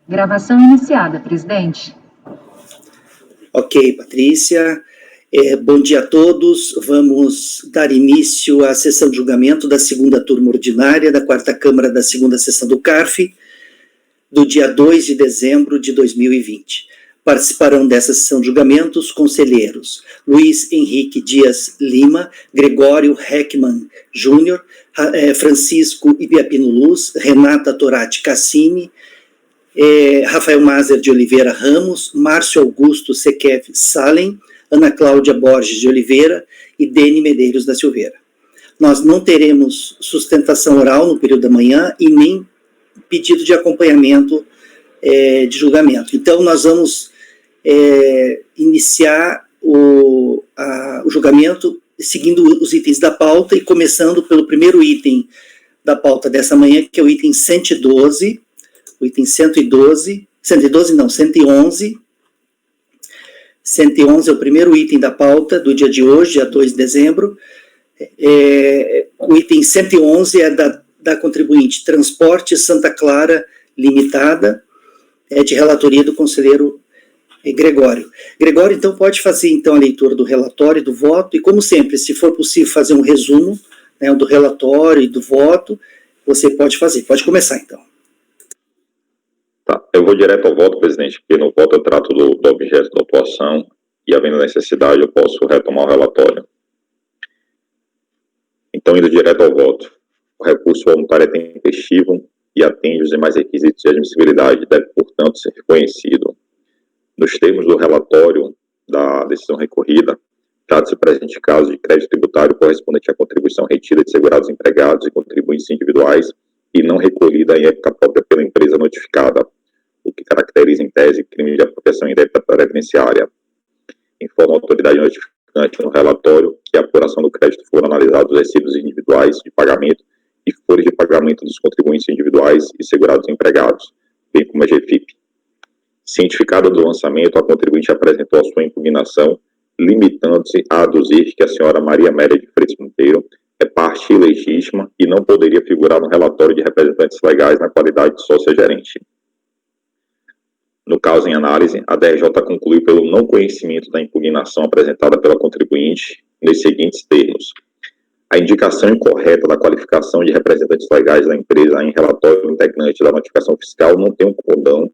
Gravação iniciada, presidente. Ok, Patrícia. Bom dia a todos. Vamos dar início à sessão de julgamento da segunda turma ordinária da quarta Câmara da segunda sessão do CARF, do dia 2 de dezembro de 2020. Participarão dessa sessão de julgamento os conselheiros Luiz Henrique Dias Lima, Gregório Heckmann Júnior, Francisco Ibiapino Luz, Renata Torati Cassini, Rafael Mazer de Oliveira Ramos, Márcio Augusto Sequef Salem, Ana Cláudia Borges de Oliveira e Dene Medeiros da Silveira. Nós não teremos sustentação oral no período da manhã e nem pedido de acompanhamento de julgamento. Então, nós vamos iniciar o julgamento seguindo os itens da pauta e começando pelo primeiro item da pauta dessa manhã, que é o item 112, o item 111. 111 é o primeiro item da pauta do dia de hoje, dia 2 de dezembro. O item 111 é da contribuinte Transporte Santa Clara Limitada, de relatoria do conselheiro Gregório. Gregório, então, pode fazer então a leitura do relatório e do voto, e como sempre, se for possível fazer um resumo, né, do relatório e do voto, você pode fazer. Pode começar, então. Tá, eu vou direto ao voto, presidente, porque no voto eu trato do objeto da atuação e, havendo necessidade, eu posso retomar o relatório. Então, indo direto ao voto, o recurso voluntário é tempestivo e atende os demais requisitos de admissibilidade, deve, portanto, ser reconhecido. Nos termos do relatório da decisão recorrida, trata-se do presente caso de crédito tributário correspondente à contribuição retida de segurados empregados e contribuintes individuais e não recolhida em época própria pela empresa notificada, o que caracteriza em tese crime de apropriação indébita previdenciária. Informa a autoridade notificante no relatório que a apuração do crédito foram analisados os recibos individuais de pagamento e folhas de pagamento dos contribuintes individuais e segurados empregados, bem como a GFIP. Cientificada do lançamento, a contribuinte apresentou a sua impugnação, limitando-se a aduzir que a senhora Maria Amélia de Freitas Monteiro é parte ilegítima e não poderia figurar no relatório de representantes legais na qualidade de sócia-gerente. No caso em análise, a DRJ concluiu pelo não conhecimento da impugnação apresentada pela contribuinte nos seguintes termos: a indicação incorreta da qualificação de representantes legais da empresa em relatório integrante da notificação fiscal não tem um condão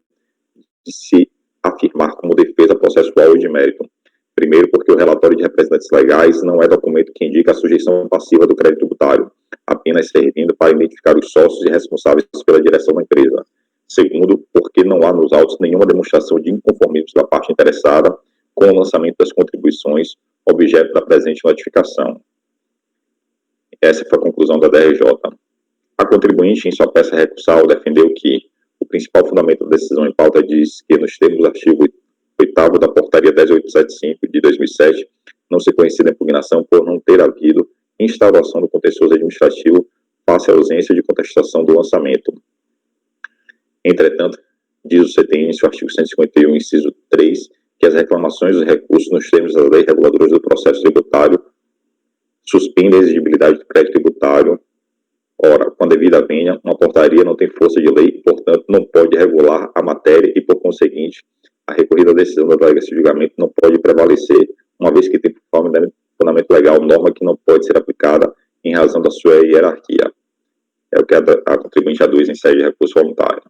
de se afirmar como defesa processual ou de mérito. Primeiro, porque o relatório de representantes legais não é documento que indica a sujeição passiva do crédito tributário, apenas servindo para identificar os sócios e responsáveis pela direção da empresa. Segundo, porque não há nos autos nenhuma demonstração de inconformismo da parte interessada com o lançamento das contribuições objeto da presente notificação. Essa foi a conclusão da DRJ. A contribuinte, em sua peça recursal, defendeu que o principal fundamento da decisão em pauta diz que, nos termos do artigo 8º da Portaria 10875 de 2007, não se conhecida a impugnação por não ter havido instauração do contencioso administrativo face à ausência de contestação do lançamento. Entretanto, diz o CTN, em seu artigo 151, inciso 3, que as reclamações dos recursos nos termos das leis reguladoras do processo tributário suspendem a exigibilidade do crédito tributário. Ora, com a devida vênia, uma portaria não tem força de lei e, portanto, não pode regular a matéria e, por conseguinte, a recorrida decisão da delegacia de julgamento não pode prevalecer, uma vez que tem por fundamento legal norma que não pode ser aplicada em razão da sua hierarquia. É o que a contribuinte aduz em sede de recurso voluntário.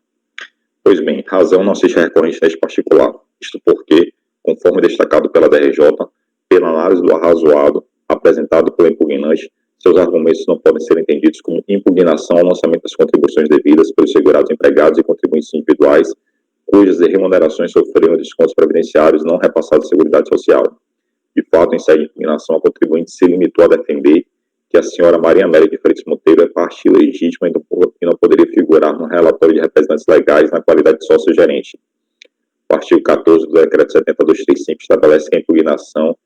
Pois bem, razão não seja recorrente neste particular, isto porque, conforme destacado pela DRJ, pela análise do arrazoado apresentado pelo impugnante, seus argumentos não podem ser entendidos como impugnação ao lançamento das contribuições devidas pelos segurados empregados e contribuintes individuais, cujas remunerações sofreram descontos previdenciários não repassados à Seguridade Social. De fato, em sede de impugnação, a contribuinte se limitou a defender que a senhora Maria Amélia de Freitas Monteiro é parte ilegítima e não poderia figurar no relatório de representantes legais na qualidade de sócio-gerente. O artigo 14 do Decreto 70.235 estabelece que a impugnação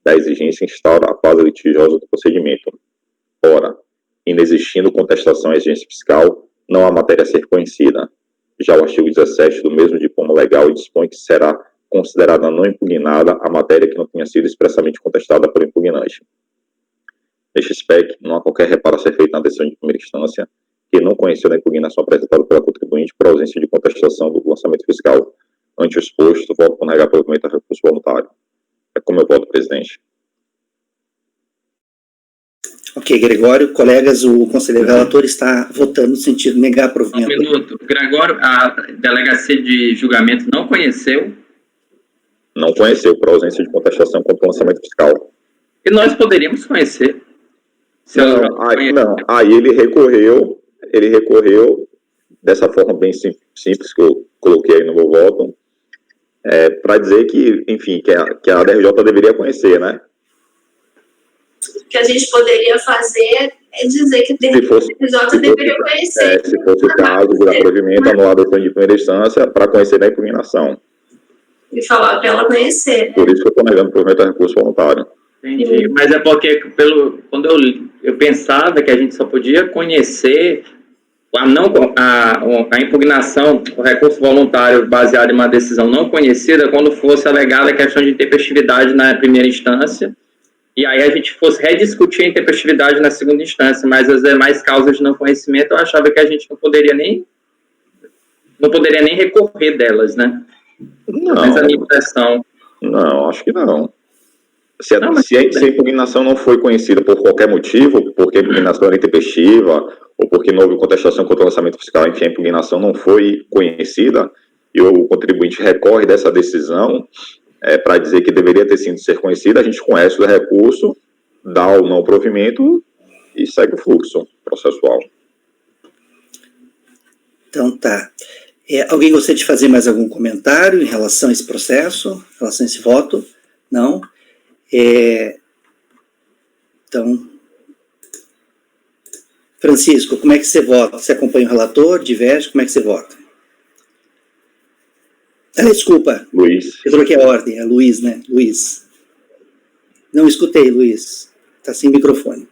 da exigência instaura a fase litigiosa do procedimento. Ora, inexistindo contestação à exigência fiscal, não há matéria a ser conhecida. Já o artigo 17 do mesmo diploma legal dispõe que será considerada não impugnada a matéria que não tenha sido expressamente contestada pelo impugnante. Neste aspecto, não há qualquer reparo a ser feito na decisão de primeira instância, que não conheceu da impugnação apresentada pela contribuinte por ausência de contestação do lançamento fiscal. Ante o exposto, voto por negar provimento a recurso voluntário. É como eu voto, presidente. Ok, Gregório. Colegas, o conselheiro relator está votando no sentido de negar provimento. Um minuto. Gregório, a delegacia de julgamento não conheceu? Não conheceu por ausência de contestação contra o lançamento fiscal. E nós poderíamos conhecer. Aí ele recorreu dessa forma bem simples que eu coloquei aí no meu voto, para dizer que, enfim, que a DRJ deveria conhecer, né? O que a gente poderia fazer é dizer que a DRJ deveria conhecer. Se fosse o caso, o provimento anulado de primeira instância para conhecer da impugnação. E falar para ela conhecer. Né? Por isso que eu estou negando o provimento a recurso voluntário. Entendi, mas é porque quando eu pensava que a gente só podia conhecer a impugnação, o recurso voluntário baseado em uma decisão não conhecida, quando fosse alegada a questão de intempestividade na primeira instância, e aí a gente fosse rediscutir a intempestividade na segunda instância, mas as demais causas de não conhecimento, eu achava que a gente não poderia nem recorrer delas, né? Não. Mas a minha impressão... Não, acho que não. Se a impugnação não foi conhecida por qualquer motivo, porque a impugnação era intempestiva, ou porque não houve contestação contra o lançamento fiscal, enfim, a impugnação não foi conhecida, e o contribuinte recorre dessa decisão para dizer que deveria ter sido ser conhecida, a gente conhece o recurso, dá ou não provimento e segue o fluxo processual. Então, tá. Alguém gostaria de fazer mais algum comentário em relação a esse processo, em relação a esse voto? Não? Então, Francisco, como é que você vota? Você acompanha o relator, diverge, como é que você vota? Desculpa, Luiz. eu troquei a ordem, é Luiz, né? Luiz. Não escutei, Luiz. Está sem microfone.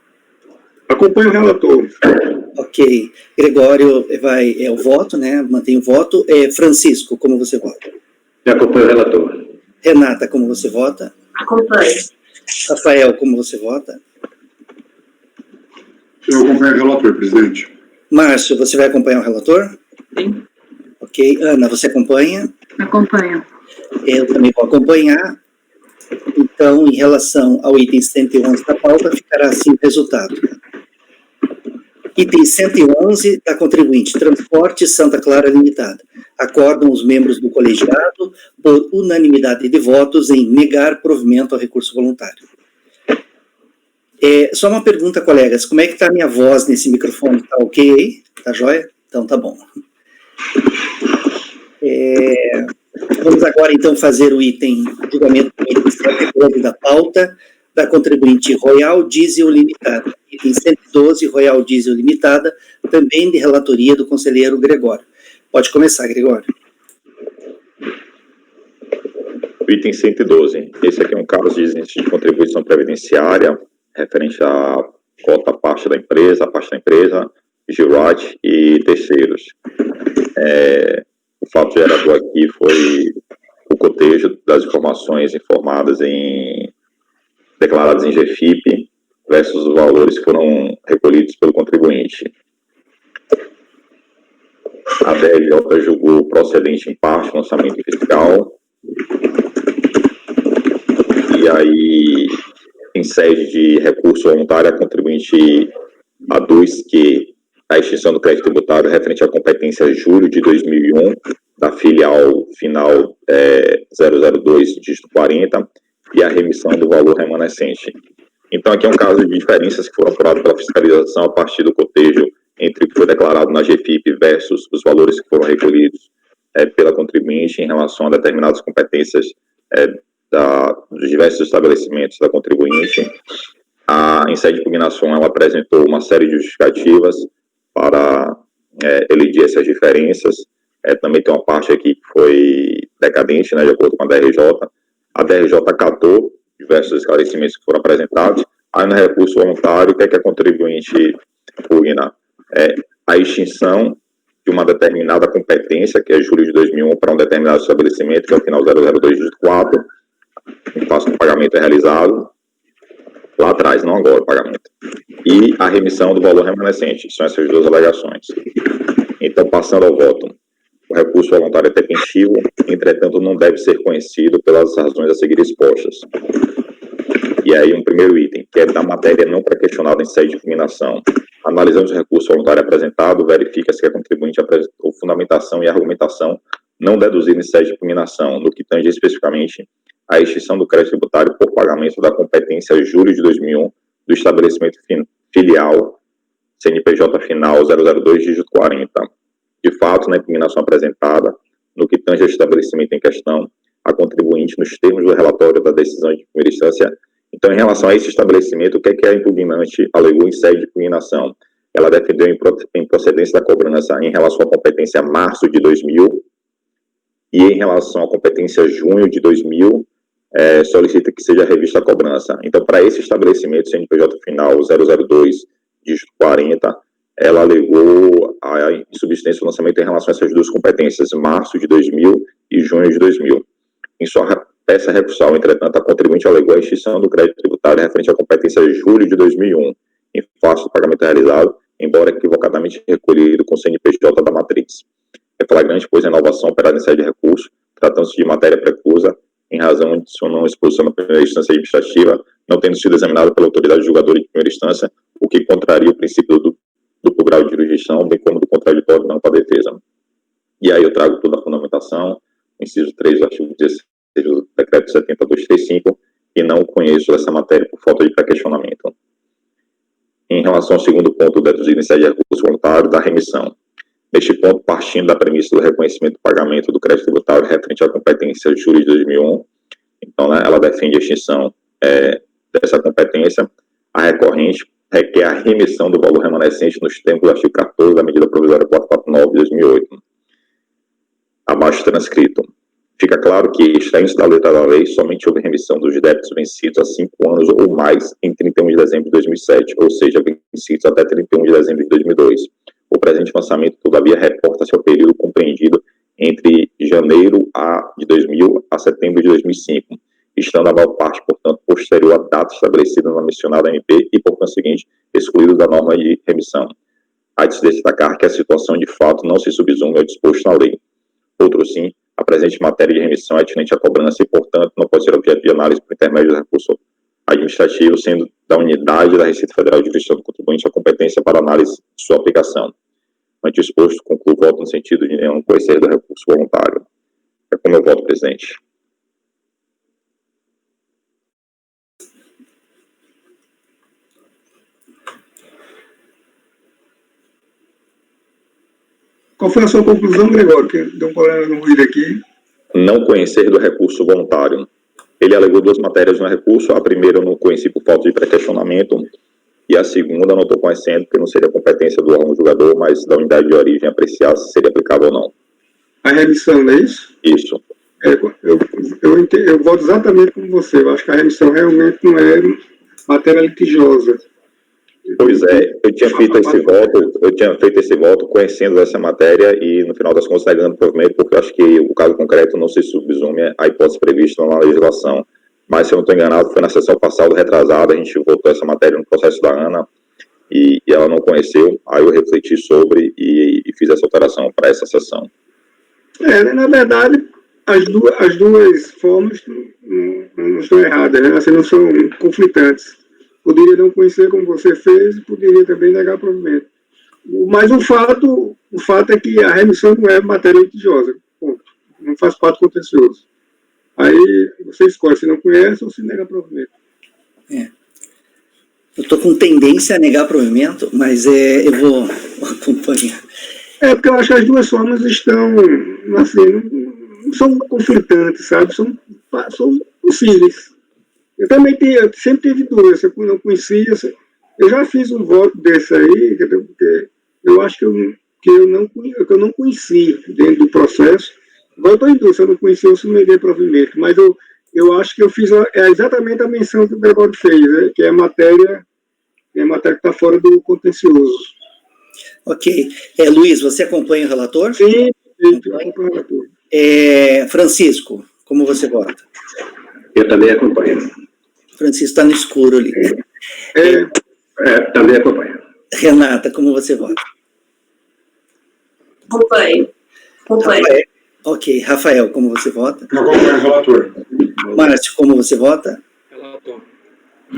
Acompanho o relator. Ok. Gregório é o voto, né? Mantém o voto. Francisco, como você vota? Eu acompanho o relator. Renata, como você vota? Acompanho. Rafael, como você vota? Eu acompanho o relator, presidente. Márcio, você vai acompanhar o relator? Sim. Ok. Ana, você acompanha? Acompanho. Eu também vou acompanhar. Então, em relação ao item 111 da pauta, ficará assim o resultado. Item 111 da contribuinte, Transporte Santa Clara Limitada. Acordam os membros do colegiado, por unanimidade de votos, em negar provimento ao recurso voluntário. Só uma pergunta, colegas, como é que está a minha voz nesse microfone? Está ok aí? Está jóia? Então tá bom. Vamos agora, então, fazer o julgamento do item 112 da pauta, da contribuinte Royal Diesel Limitada. Item 112, Royal Diesel Limitada, também de relatoria do conselheiro Gregório. Pode começar, Gregório. Item 112. Esse aqui é um caso de isenção de contribuição previdenciária, referente à cota parte da empresa, Girat e terceiros. O fato gerador aqui foi o cotejo das informações declaradas em GFIP versus os valores que foram recolhidos pelo contribuinte. A DRJ julgou procedente em parte o lançamento fiscal, e aí, em sede de recurso voluntário, a contribuinte aduz que a extinção do crédito tributário referente à competência julho de 2001, da filial final 002, dígito 40, e a remissão do valor remanescente. Então, aqui é um caso de diferenças que foram apuradas pela fiscalização a partir do cotejo entre o que foi declarado na GFIP versus os valores que foram recolhidos pela contribuinte em relação a determinadas competências dos diversos estabelecimentos da contribuinte. Em sede de impugnação, ela apresentou uma série de justificativas para elidir essas diferenças. Também tem uma parte aqui que foi decadente, né, de acordo com a DRJ. A DRJ acatou diversos esclarecimentos que foram apresentados. Aí, no recurso voluntário, o que é que a contribuinte impugna? A extinção de uma determinada competência, que é julho de 2001, para um determinado estabelecimento, que é o final 002, dígito 4, em face do pagamento realizado. lá atrás, não agora, o pagamento. E a remissão do valor remanescente, são essas duas alegações. Então, passando ao voto, o recurso voluntário é tempestivo, entretanto, não deve ser conhecido pelas razões a seguir expostas. E aí, um primeiro item, que é da matéria não pré-questionada em sede de impugnação. Analisando o recurso voluntário apresentado, verifica-se que a contribuinte apresentou fundamentação e argumentação não deduzida em sede de impugnação, no que tange especificamente a extinção do crédito tributário por pagamento da competência julho de 2001 do estabelecimento filial CNPJ final 002, dígito 40. De fato, na impugnação apresentada, no que tange ao estabelecimento em questão, a contribuinte, nos termos do relatório da decisão de primeira instância. Então, em relação a esse estabelecimento, o que é que a impugnante alegou em sede de impugnação? Ela defendeu em procedência da cobrança em relação à competência março de 2000 e em relação à competência junho de 2000, solicita que seja revista a cobrança. Então, para esse estabelecimento, CNPJ final 002, dígito 40, ela alegou a insubsistência do lançamento em relação a essas duas competências, março de 2000 e junho de 2000. Em sua peça recursal, entretanto, a contribuinte alegou a extinção do crédito tributário referente à competência julho de 2001, em face do pagamento realizado, embora equivocadamente recolhido com o CNPJ da matriz. É flagrante, pois, a inovação operada em sede de recurso, tratando-se de matéria preclusa, em razão de sua não exposição na primeira instância administrativa, não tendo sido examinada pela autoridade julgadora de primeira instância, o que contraria o princípio do duplo grau de jurisdição, bem como do contraditório não para a defesa. E aí eu trago toda a fundamentação, inciso 3 do artigo 16 do decreto 70235, e não conheço essa matéria por falta de pré-questionamento. Em relação ao segundo ponto deduzido em sede de recurso voluntário da remissão. Neste ponto, partindo da premissa do reconhecimento do pagamento do crédito tributário referente à competência julho de 2001, então, né, ela defende a extinção dessa competência, a recorrente requer a remissão do valor remanescente nos termos do artigo 14 da medida provisória 449 de 2008. Abaixo transcrito. Fica claro que, extraindo-se da letra da lei, somente houve remissão dos débitos vencidos há 5 anos ou mais em 31 de dezembro de 2007, ou seja, vencidos até 31 de dezembro de 2002. O presente lançamento, todavia, reporta-se ao período compreendido entre janeiro de 2000 a setembro de 2005, estando a maior parte, portanto, posterior à data estabelecida na mencionada MP e, por conseguinte, excluído da norma de remissão. Há de se destacar que a situação, de fato, não se subsume ao disposto na lei. Outro sim, a presente matéria de remissão é atinente à cobrança e, portanto, não pode ser objeto de análise por intermédio do recurso administrativo, sendo da unidade da Receita Federal de Jurisdição do contribuinte a competência para análise de sua aplicação. Ante exposto, concluo o voto no sentido de não conhecer do recurso voluntário. É como eu voto, presidente. Qual foi a sua conclusão, Gregório? Que deu um problema no ruído aqui. Não conhecer do recurso voluntário. Ele alegou duas matérias no recurso. A primeira eu não conheci por falta de pré-questionamento, e a segunda eu não estou conhecendo, porque não seria competência do órgão julgador, mas da unidade de origem apreciar se seria aplicável ou não. A remissão, não é isso? Isso. Eu voto exatamente como você. Eu acho que a remissão realmente não é matéria litigiosa. Pois é, eu tinha feito esse voto conhecendo essa matéria e, no final das contas, negando provimento, porque eu acho que o caso concreto não se subsume à hipótese prevista na legislação. Mas, se eu não estou enganado, foi na sessão passada, retrasada, a gente votou essa matéria no processo da ANA e ela não conheceu, aí eu refleti sobre e fiz essa alteração para essa sessão. Na verdade, as duas formas não estão erradas, né? Assim, não são conflitantes. Poderia não conhecer como você fez e poderia também negar provimento. Mas o fato é que a remissão não é matéria litigiosa, ponto. Não faz parte contencioso. Aí você escolhe se não conhece ou se nega provimento. Eu estou com tendência a negar provimento, mas eu vou acompanhar. Porque eu acho que as duas formas estão, assim, não são conflitantes, sabe? São possíveis. Eu sempre tive dúvidas, eu não conhecia. Eu já fiz um voto desse aí, porque eu acho que eu não conheci dentro do processo. Agora eu estou em dúvida, se eu não conhecia, eu submetia provimento. Mas eu acho que eu fiz exatamente a menção que o Gregório fez, né? Que é a matéria que está fora do contencioso. Ok. Luiz, você acompanha o relator? Sim, eu acompanho o relator. Francisco, como você vota? Eu também acompanho. Francisco está no escuro ali. Também acompanho. Renata, como você vota? Acompanho. Ok. Rafael, como você vota? Acompanho o relator. Márcio, como você vota? Relator.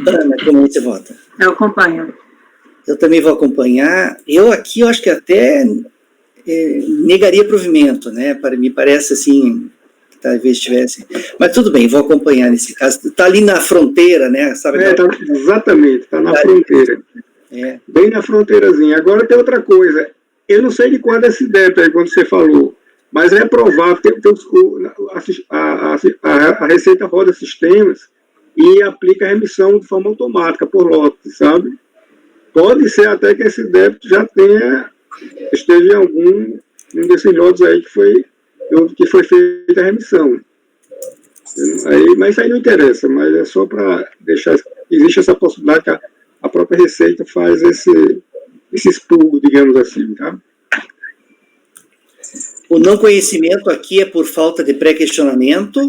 Ana, como você vota? Eu acompanho. Eu também vou acompanhar. Eu acho que até negaria provimento, né? Me parece assim, que talvez tivesse. Mas tudo bem, vou acompanhar nesse caso. Está ali na fronteira, né? Sabe? Exatamente, está na fronteira. Bem na fronteirazinha. Agora tem outra coisa. Eu não sei de quando é esse débito aí, quando você falou, mas é provável que a Receita roda sistemas e aplica a remissão de forma automática por lote, sabe? Pode ser até que esse débito já esteja em um desses lotes aí que foi feita a remissão. Mas isso aí não interessa, mas é só para deixar. Existe essa possibilidade que a própria Receita faz esse expurgo, digamos assim, tá? O não conhecimento aqui é por falta de pré-questionamento.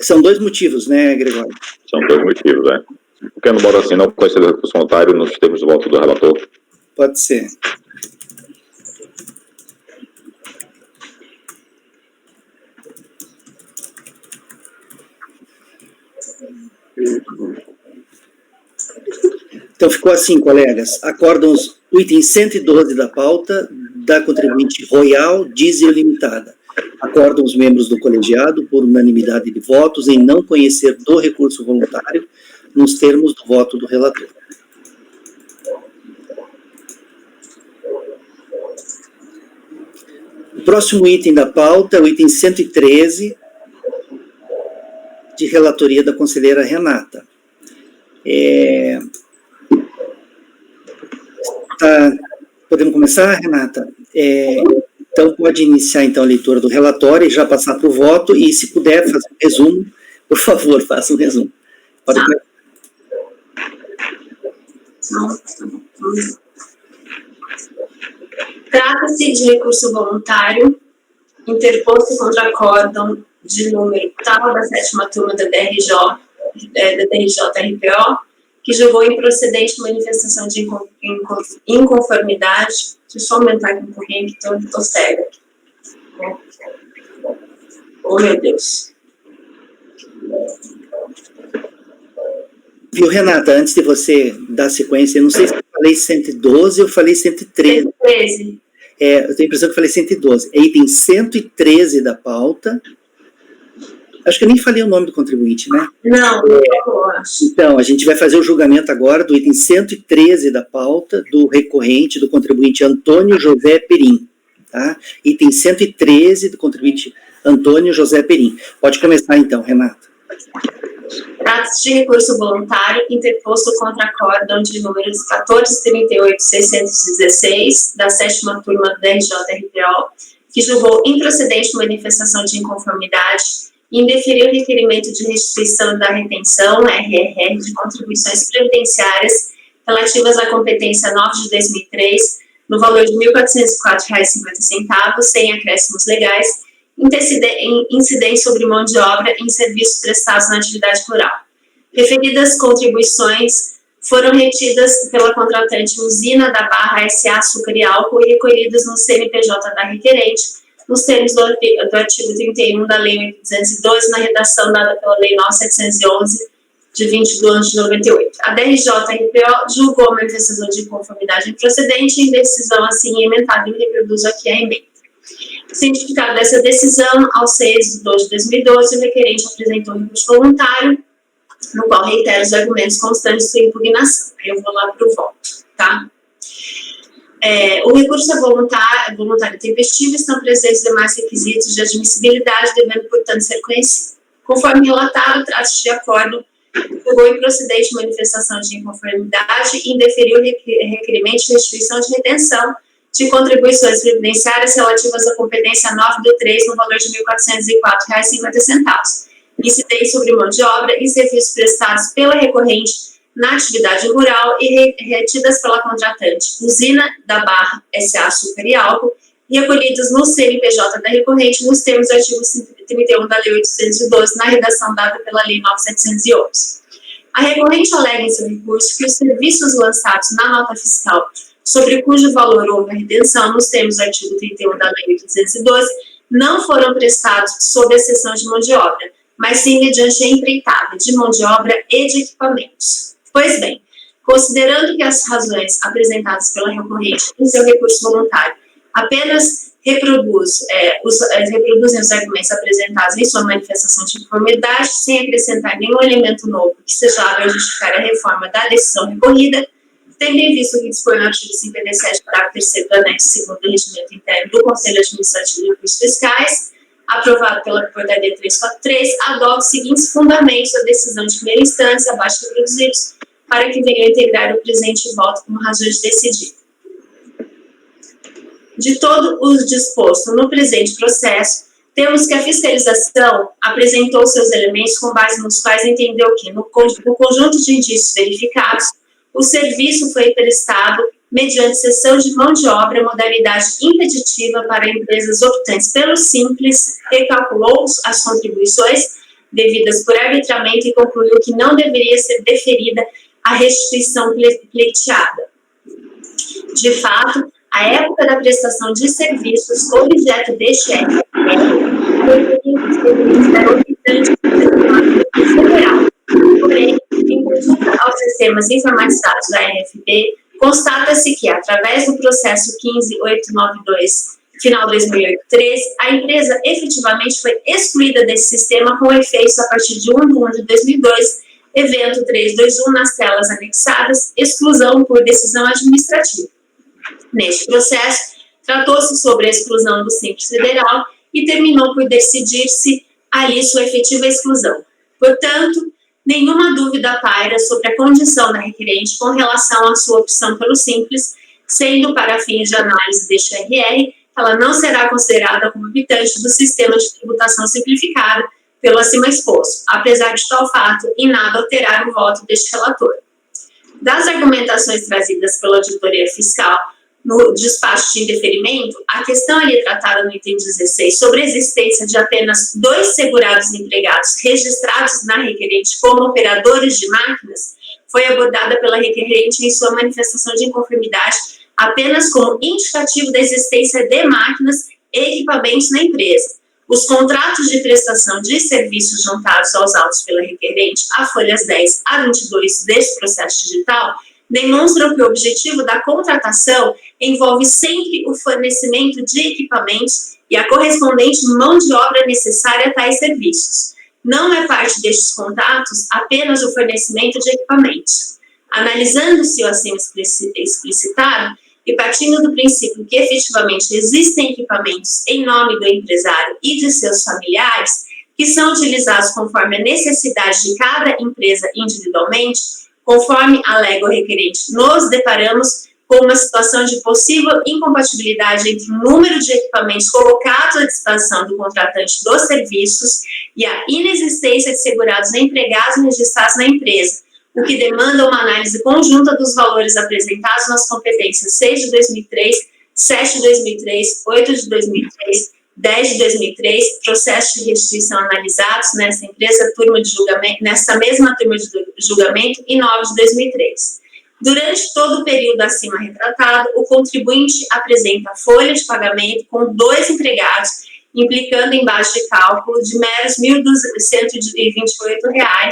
São 2 motivos, né, Gregório? São 2 motivos, né? Porque no modo assim, não conhecer o recurso voluntário nos termos do voto do relator. Pode ser. Então ficou assim, colegas. Acordam o item 112 da pauta da contribuinte Royal Diesel Limitada. Acordam os membros do colegiado por unanimidade de votos em não conhecer do recurso voluntário nos termos do voto do relator. O próximo item da pauta é o item 113, de relatoria da conselheira Renata. Podemos começar, Renata? Então, pode iniciar então a leitura do relatório e já passar para o voto, e se puder fazer um resumo, por favor, faça um resumo. Pode começar. Trata-se de recurso voluntário interposto contra acórdão de número tal da 7ª turma da DRJ-RPO, que julgou improcedente manifestação de inconformidade. Deixa eu só aumentar aqui um pouquinho, que estou cega. Oh, meu Deus. Viu, Renata, antes de você dar sequência, eu não sei se eu falei 112 ou falei 113. 113. Eu tenho a impressão que eu falei 112. É item 113 da pauta. Acho que eu nem falei o nome do contribuinte, né? Não, eu acho. Então, a gente vai fazer o julgamento agora do item 113 da pauta, do recorrente, do contribuinte Antônio José Perim. Tá? Item 113 do contribuinte Antônio José Perim. Pode começar então, Renata. Trata-se de recurso voluntário interposto contra acórdão de números 1438.616, da 7ª turma do DRJ-RPO, que julgou improcedente manifestação de inconformidade e indeferiu o requerimento de restituição da retenção, RRR, de contribuições previdenciárias relativas à competência 9 de 2003, no valor de R$ 1.404,50, sem acréscimos legais, incidente sobre mão de obra em serviços prestados na atividade rural. Referidas contribuições foram retidas pela contratante Usina da Barra S.A. Açúcar e Álcool e recolhidas no CNPJ da requerente, nos termos do artigo 31 da Lei 812, na redação dada pela Lei 9711, de 20 de 11 de 98. A DRJ-RPO julgou a manifestação de inconformidade improcedente em decisão assim emendada e reproduzo aqui a emenda. Cientificado dessa decisão, ao 6 de 2 de 2012, o requerente apresentou um recurso voluntário, no qual reitera os argumentos constantes de sua impugnação. Aí eu vou lá para o voto, tá? O recurso é voluntário e tempestivo, estão presentes demais requisitos de admissibilidade, devendo, portanto, ser conhecido. Conforme relatado, trata-se de acordo que julgou improcedente manifestação de inconformidade e indeferiu requerimento de restituição de retenção de contribuições previdenciárias relativas à competência 9 do 3, no valor de R$ 1.404,50. Incidente sobre mão de obra e serviços prestados pela recorrente na atividade rural e retidas pela contratante Usina da Barra S.A. Açúcar e Álcool, e recolhidos no CNPJ da recorrente nos termos do artigo 31 da Lei 812, na redação dada pela Lei 9711. A recorrente alega em seu recurso que os serviços lançados na nota fiscal, sobre cujo valor houve a retenção nos termos do artigo 31 da Lei 812, não foram prestados sob exceção de mão de obra, mas sim mediante a empreitada de mão de obra e de equipamentos. Pois bem, considerando que as razões apresentadas pela recorrente em seu recurso voluntário apenas reproduzem os argumentos apresentados em sua manifestação de conformidade, sem acrescentar nenhum elemento novo que seja hábil a justificar a reforma da decisão recorrida, tendo em vista o que dispõe no artigo 57, parágrafo 3º do anexo 2º do Regimento Interno do Conselho Administrativo de Recursos Fiscais, aprovado pela Portaria 343, adota os seguintes fundamentos da decisão de primeira instância, abaixo reproduzidos, para que venham integrar o presente voto como razões de decidir. De todo o disposto no presente processo, temos que a fiscalização apresentou seus elementos com base nos quais entendeu que, no conjunto de indícios verificados, o serviço foi prestado mediante cessão de mão de obra, modalidade impeditiva para empresas optantes pelo Simples, recalculou as contribuições devidas por arbitramento e concluiu que não deveria ser deferida a restituição pleiteada. De fato, a época da prestação de serviços objeto deste RFP federal. Porém, em conjunto aos sistemas informatizados da RFP, constata-se que, através do processo 15892, final 2008-13, a empresa efetivamente foi excluída desse sistema com efeitos a partir de 1 de 2002, evento 321 nas telas anexadas, exclusão por decisão administrativa. Neste processo, tratou-se sobre a exclusão do Simples Federal e terminou por decidir-se ali sua efetiva exclusão. Portanto, nenhuma dúvida paira sobre a condição da requerente com relação à sua opção pelo Simples, sendo, para fins de análise deste RR, ela não será considerada como habitante do sistema de tributação simplificada pelo acima exposto, apesar de tal fato em nada alterar o voto deste relator. Das argumentações trazidas pela auditoria fiscal no despacho de indeferimento, a questão ali tratada no item 16 sobre a existência de apenas 2 segurados empregados registrados na requerente como operadores de máquinas foi abordada pela requerente em sua manifestação de inconformidade apenas como indicativo da existência de máquinas e equipamentos na empresa. Os contratos de prestação de serviços juntados aos autos pela requerente, a folhas 10 a 22 deste processo digital, demonstram que o objetivo da contratação envolve sempre o fornecimento de equipamentos e a correspondente mão de obra necessária a tais serviços. Não é parte destes contratos apenas o fornecimento de equipamentos. Analisando-se o acima explicitado, e partindo do princípio que efetivamente existem equipamentos em nome do empresário e de seus familiares, que são utilizados conforme a necessidade de cada empresa individualmente, conforme alega o requerente, nos deparamos com uma situação de possível incompatibilidade entre o número de equipamentos colocados à disposição do contratante dos serviços e a inexistência de segurados empregados registrados na empresa, o que demanda uma análise conjunta dos valores apresentados nas competências 6 de 2003, 7 de 2003, 8 de 2003, 10 de 2003, processos de restituição analisados nessa mesma turma de julgamento e 9 de 2003. Durante todo o período acima retratado, o contribuinte apresenta folha de pagamento com 2 empregados, implicando em base de cálculo de meros R$ 1.228.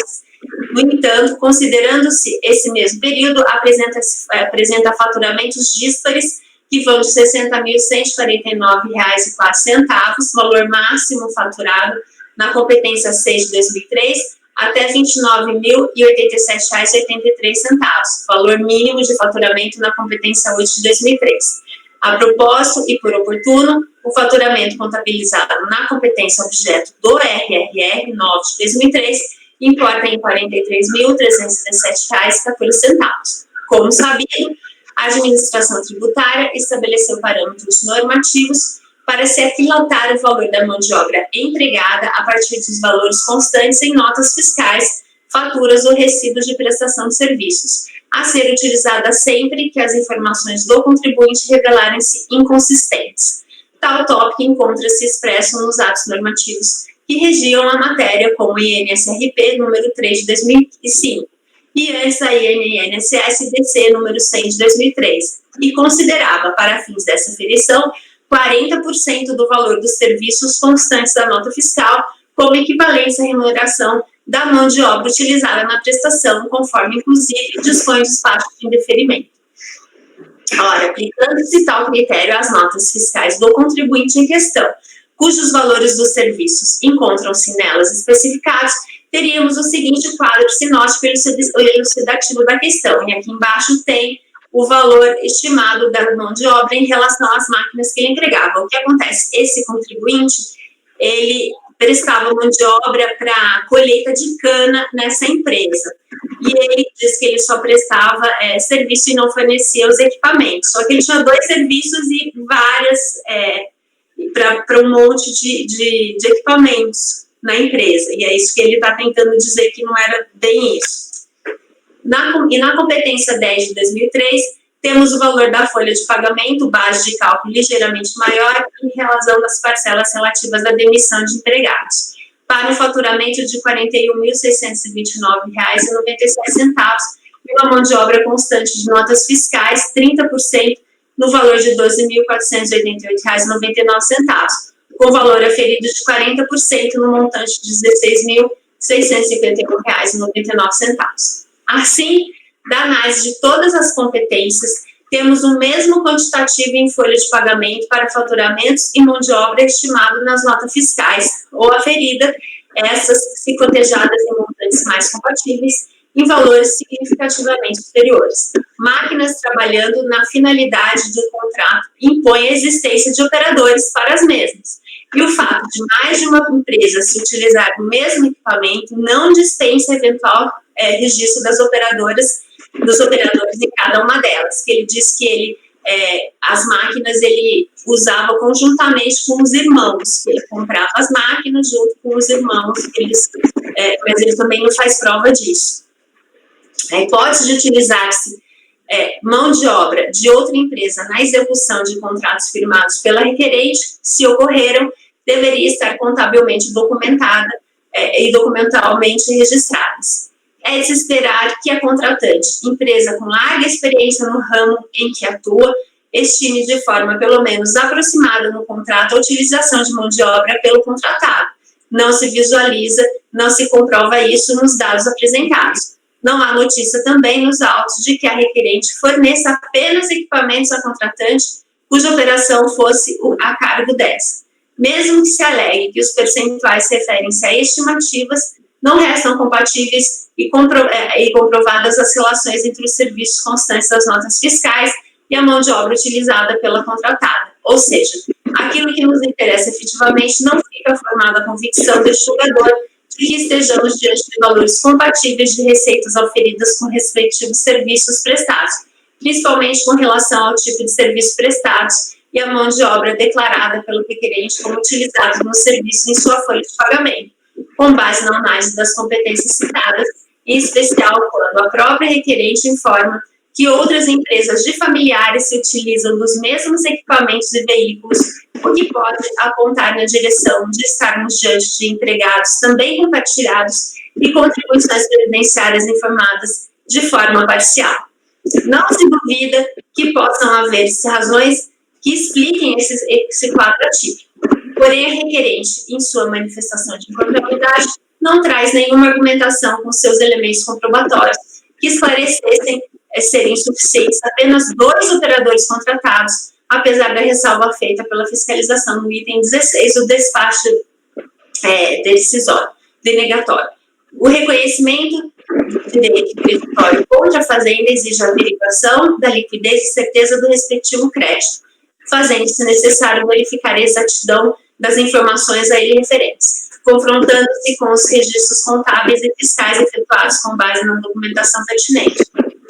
No entanto, considerando-se esse mesmo período, apresenta faturamentos díspares que vão de R$ 60.149,04, valor máximo faturado na competência 6 de 2003, até R$ 29.087,83, valor mínimo de faturamento na competência 8 de 2003. A propósito e por oportuno, o faturamento contabilizado na competência objeto do RRR 9 de 2003 importa em R$ 43.317,14. Como sabido, a administração tributária estabeleceu parâmetros normativos para se aquilatar o valor da mão de obra empregada a partir dos valores constantes em notas fiscais, faturas ou recibos de prestação de serviços, a ser utilizada sempre que as informações do contribuinte revelarem-se inconsistentes. Tal tópico encontra-se expresso nos atos normativos que regiam a matéria, como o INSRP número 3 de 2005, e antes a INSS-DC número 100 de 2003, e considerava, para fins dessa aferição, 40% do valor dos serviços constantes da nota fiscal como equivalência à remuneração da mão de obra utilizada na prestação, conforme, inclusive, dispõe o despacho de indeferimento. Ora, aplicando-se tal critério às notas fiscais do contribuinte em questão, cujos valores dos serviços encontram-se nelas especificados, teríamos o seguinte quadro sinótico elucidativo da questão, e aqui embaixo tem o valor estimado da mão de obra em relação às máquinas que ele entregava. O que acontece? Esse contribuinte, ele prestava mão de obra para colheita de cana nessa empresa. E ele diz que ele só prestava serviço e não fornecia os equipamentos. Só que ele tinha 2 serviços e várias, para um monte de equipamentos na empresa. E é isso que ele está tentando dizer, que não era bem isso. E na competência 10 de 2003, temos o valor da folha de pagamento, base de cálculo ligeiramente maior em relação das parcelas relativas à demissão de empregados, para um faturamento de R$ 41.629,97 e uma mão de obra constante de notas fiscais, 30% no valor de R$ 12.488,99, com valor aferido de 40% no montante de R$ 16.651,99. Assim, da análise de todas as competências, temos o mesmo quantitativo em folha de pagamento para faturamentos e mão de obra estimado nas notas fiscais, ou aferida, essas se cotejadas em montantes mais compatíveis, em valores significativamente superiores. Máquinas trabalhando na finalidade do contrato impõem a existência de operadores para as mesmas. E o fato de mais de uma empresa se utilizar do mesmo equipamento não dispensa eventual registro dos operadores em cada uma delas. Que ele diz que as máquinas ele usava conjuntamente com os irmãos, que ele comprava as máquinas junto com os irmãos, mas ele também não faz prova disso. A hipótese de utilizar-se mão de obra de outra empresa na execução de contratos firmados pela requerente, se ocorreram, deveria estar contabilmente documentada e documentalmente registradas. É de se esperar que a contratante, empresa com larga experiência no ramo em que atua, estime de forma pelo menos aproximada no contrato a utilização de mão de obra pelo contratado. Não se visualiza, não se comprova isso nos dados apresentados. Não há notícia também nos autos de que a requerente forneça apenas equipamentos à contratante cuja operação fosse a cargo dessa. Mesmo que se alegue que os percentuais referem-se a estimativas, não restam compatíveis e comprovadas as relações entre os serviços constantes das notas fiscais e a mão de obra utilizada pela contratada. Ou seja, aquilo que nos interessa efetivamente não fica formada a convicção deste julgador de que estejamos diante de valores compatíveis de receitas auferidas com respectivos serviços prestados, principalmente com relação ao tipo de serviço prestado e a mão de obra declarada pelo requerente como utilizado no serviço em sua folha de pagamento, com base na análise das competências citadas, em especial quando a própria requerente informa que outras empresas de familiares se utilizam dos mesmos equipamentos e veículos, o que pode apontar na direção de estarmos diante de empregados também compartilhados e contribuições previdenciárias informadas de forma parcial. Não se duvida que possam haver razões que expliquem esse quadro atípico. Porém, a requerente, em sua manifestação de inconformidade, não traz nenhuma argumentação com seus elementos comprobatórios que esclarecessem serem suficientes apenas 2 operadores contratados, apesar da ressalva feita pela fiscalização no item 16 do despacho decisório, denegatório. O reconhecimento do direito creditório contra a fazenda exige a averiguação da liquidez e certeza do respectivo crédito, fazendo-se necessário verificar a exatidão das informações a ele referentes, confrontando-se com os registros contábeis e fiscais efetuados com base na documentação pertinente,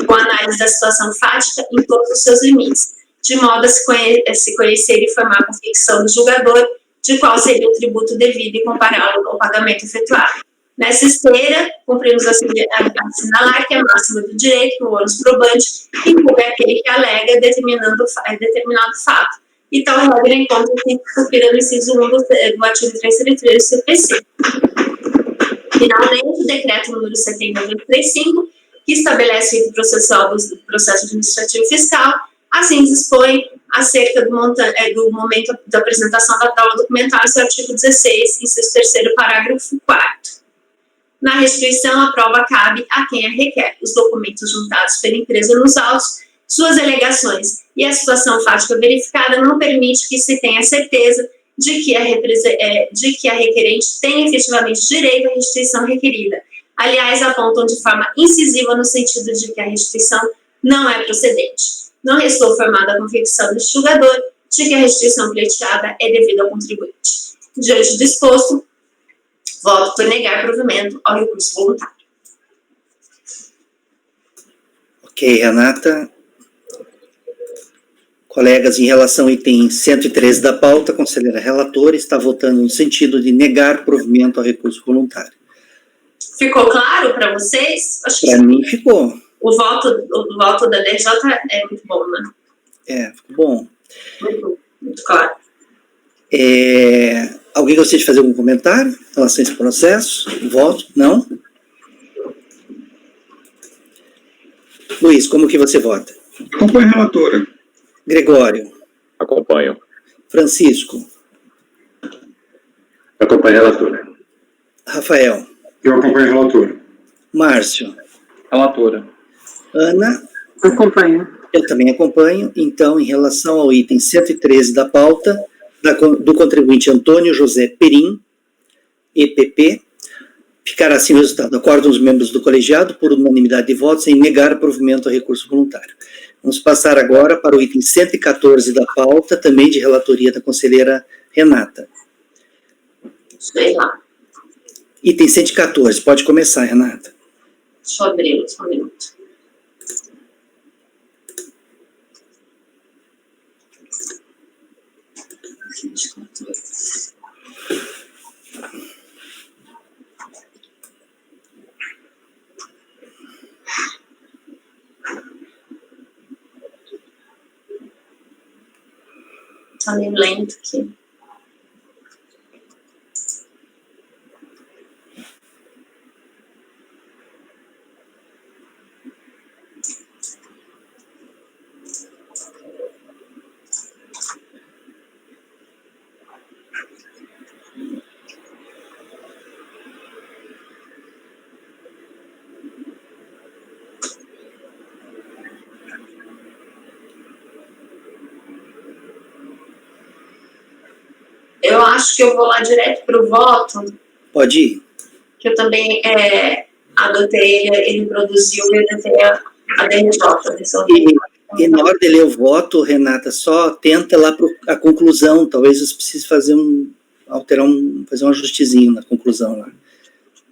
com análise da situação fática em todos os seus limites, de modo a se conhecer e formar a convicção do julgador de qual seria o tributo devido e compará-lo ao pagamento efetuado. Nessa esteira, cumprimos assinalar que a máxima do direito, no ônus probante, inclui aquele que alega determinado fato, e tal regra encontra-se cumprida no inciso 1 do artigo 333 do CPC. Finalmente, o decreto número 70.35 que estabelece o rito processual do processo administrativo fiscal, assim dispõe acerca do momento da apresentação da prova documental, esse é o artigo 16, inciso 3º, parágrafo 4º. Na restituição, a prova cabe a quem a requer. Os documentos juntados pela empresa nos autos, suas alegações e a situação fática verificada não permite que se tenha certeza de que a requerente tem efetivamente direito à restituição requerida. Aliás, apontam de forma incisiva no sentido de que a restituição não é procedente. Não restou formada a convicção do julgador de que a restituição pleiteada é devida ao contribuinte. Diante do exposto, voto por negar provimento ao recurso voluntário. Ok, Renata. Colegas, em relação ao item 113 da pauta, a conselheira relatora está votando no sentido de negar provimento ao recurso voluntário. Ficou claro para vocês? Para mim ficou. O voto da DJ é muito bom, né? Ficou bom. Muito claro. Alguém gostaria de fazer algum comentário em relação a esse processo? Voto? Não? Luiz, como que você vota? Acompanho a relatora. Gregório. Acompanho. Francisco. Acompanho a relatora. Rafael. Eu acompanho a relatora. Márcio. Relatora. Ana. Acompanho. Eu também acompanho. Então, em relação ao item 113 da pauta, do contribuinte Antônio José Perim, EPP, ficará assim o resultado. Acordam os membros do colegiado, por unanimidade de votos, em negar provimento ao recurso voluntário. Vamos passar agora para o item 114 da pauta, também de relatoria da conselheira Renata. Sei lá. Item 114, pode começar, Renata. Deixa eu abrir só um minuto. Tá meio lento aqui. Eu acho que eu vou lá direto para o voto. Pode ir. Que eu também adotei, ele produziu, eu adotei a DRJ. E na hora de ler o voto, Renata, só tenta lá para a conclusão. Talvez você precise fazer fazer um ajustezinho na conclusão lá.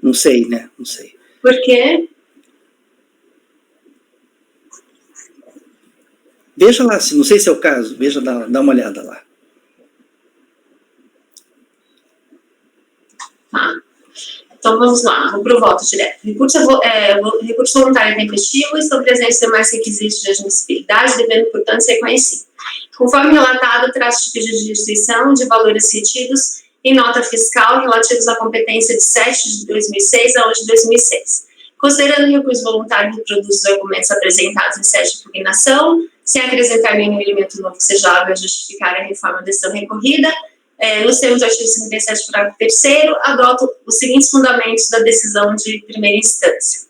Não sei, né? Não sei. Por quê? Veja lá, não sei se é o caso, dá uma olhada lá. Tá. Então vamos lá, vou para o voto direto. Recurso voluntário tempestivo e estão presentes demais requisitos de admissibilidade, devendo, portanto, ser conhecido. Conforme relatado, trata-se de pedido de restituição de valores retidos em nota fiscal relativos à competência de 7 de 2006 a 11 de 2006. Considerando o recurso voluntário que produz os argumentos apresentados em sede de impugnação, sem acrescentar nenhum elemento novo que seja hábil a justificar a reforma da decisão recorrida, nos termos do artigo 57, parágrafo 3º, adoto os seguintes fundamentos da decisão de primeira instância.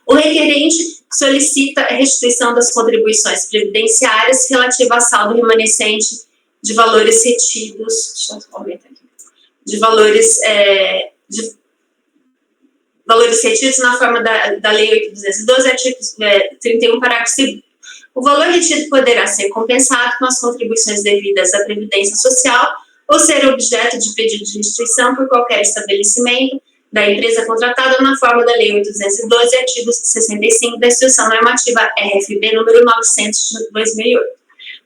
O requerente solicita a restituição das contribuições previdenciárias relativa a saldo remanescente de valores retidos, deixa eu aumentar aqui, de valores retidos na forma da Lei 8.212, artigo 31, parágrafo 2º. O valor retido poderá ser compensado com as contribuições devidas à Previdência Social ou ser objeto de pedido de restituição por qualquer estabelecimento da empresa contratada na forma da Lei 8.212, artigo 65 da Instrução Normativa RFB número 900 de 2008.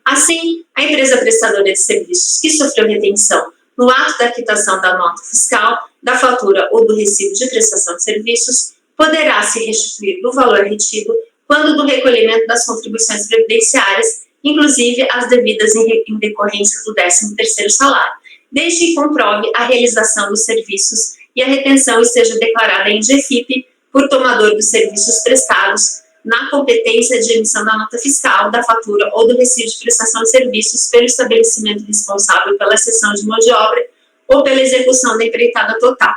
Assim, a empresa prestadora de serviços que sofreu retenção no ato da quitação da nota fiscal, da fatura ou do recibo de prestação de serviços, poderá se restituir do valor retido quando do recolhimento das contribuições previdenciárias, inclusive as devidas em decorrência do 13º salário, desde que comprove a realização dos serviços e a retenção esteja declarada em GFIP por tomador dos serviços prestados na competência de emissão da nota fiscal, da fatura ou do recibo de prestação de serviços pelo estabelecimento responsável pela cessão de mão de obra ou pela execução da empreitada total.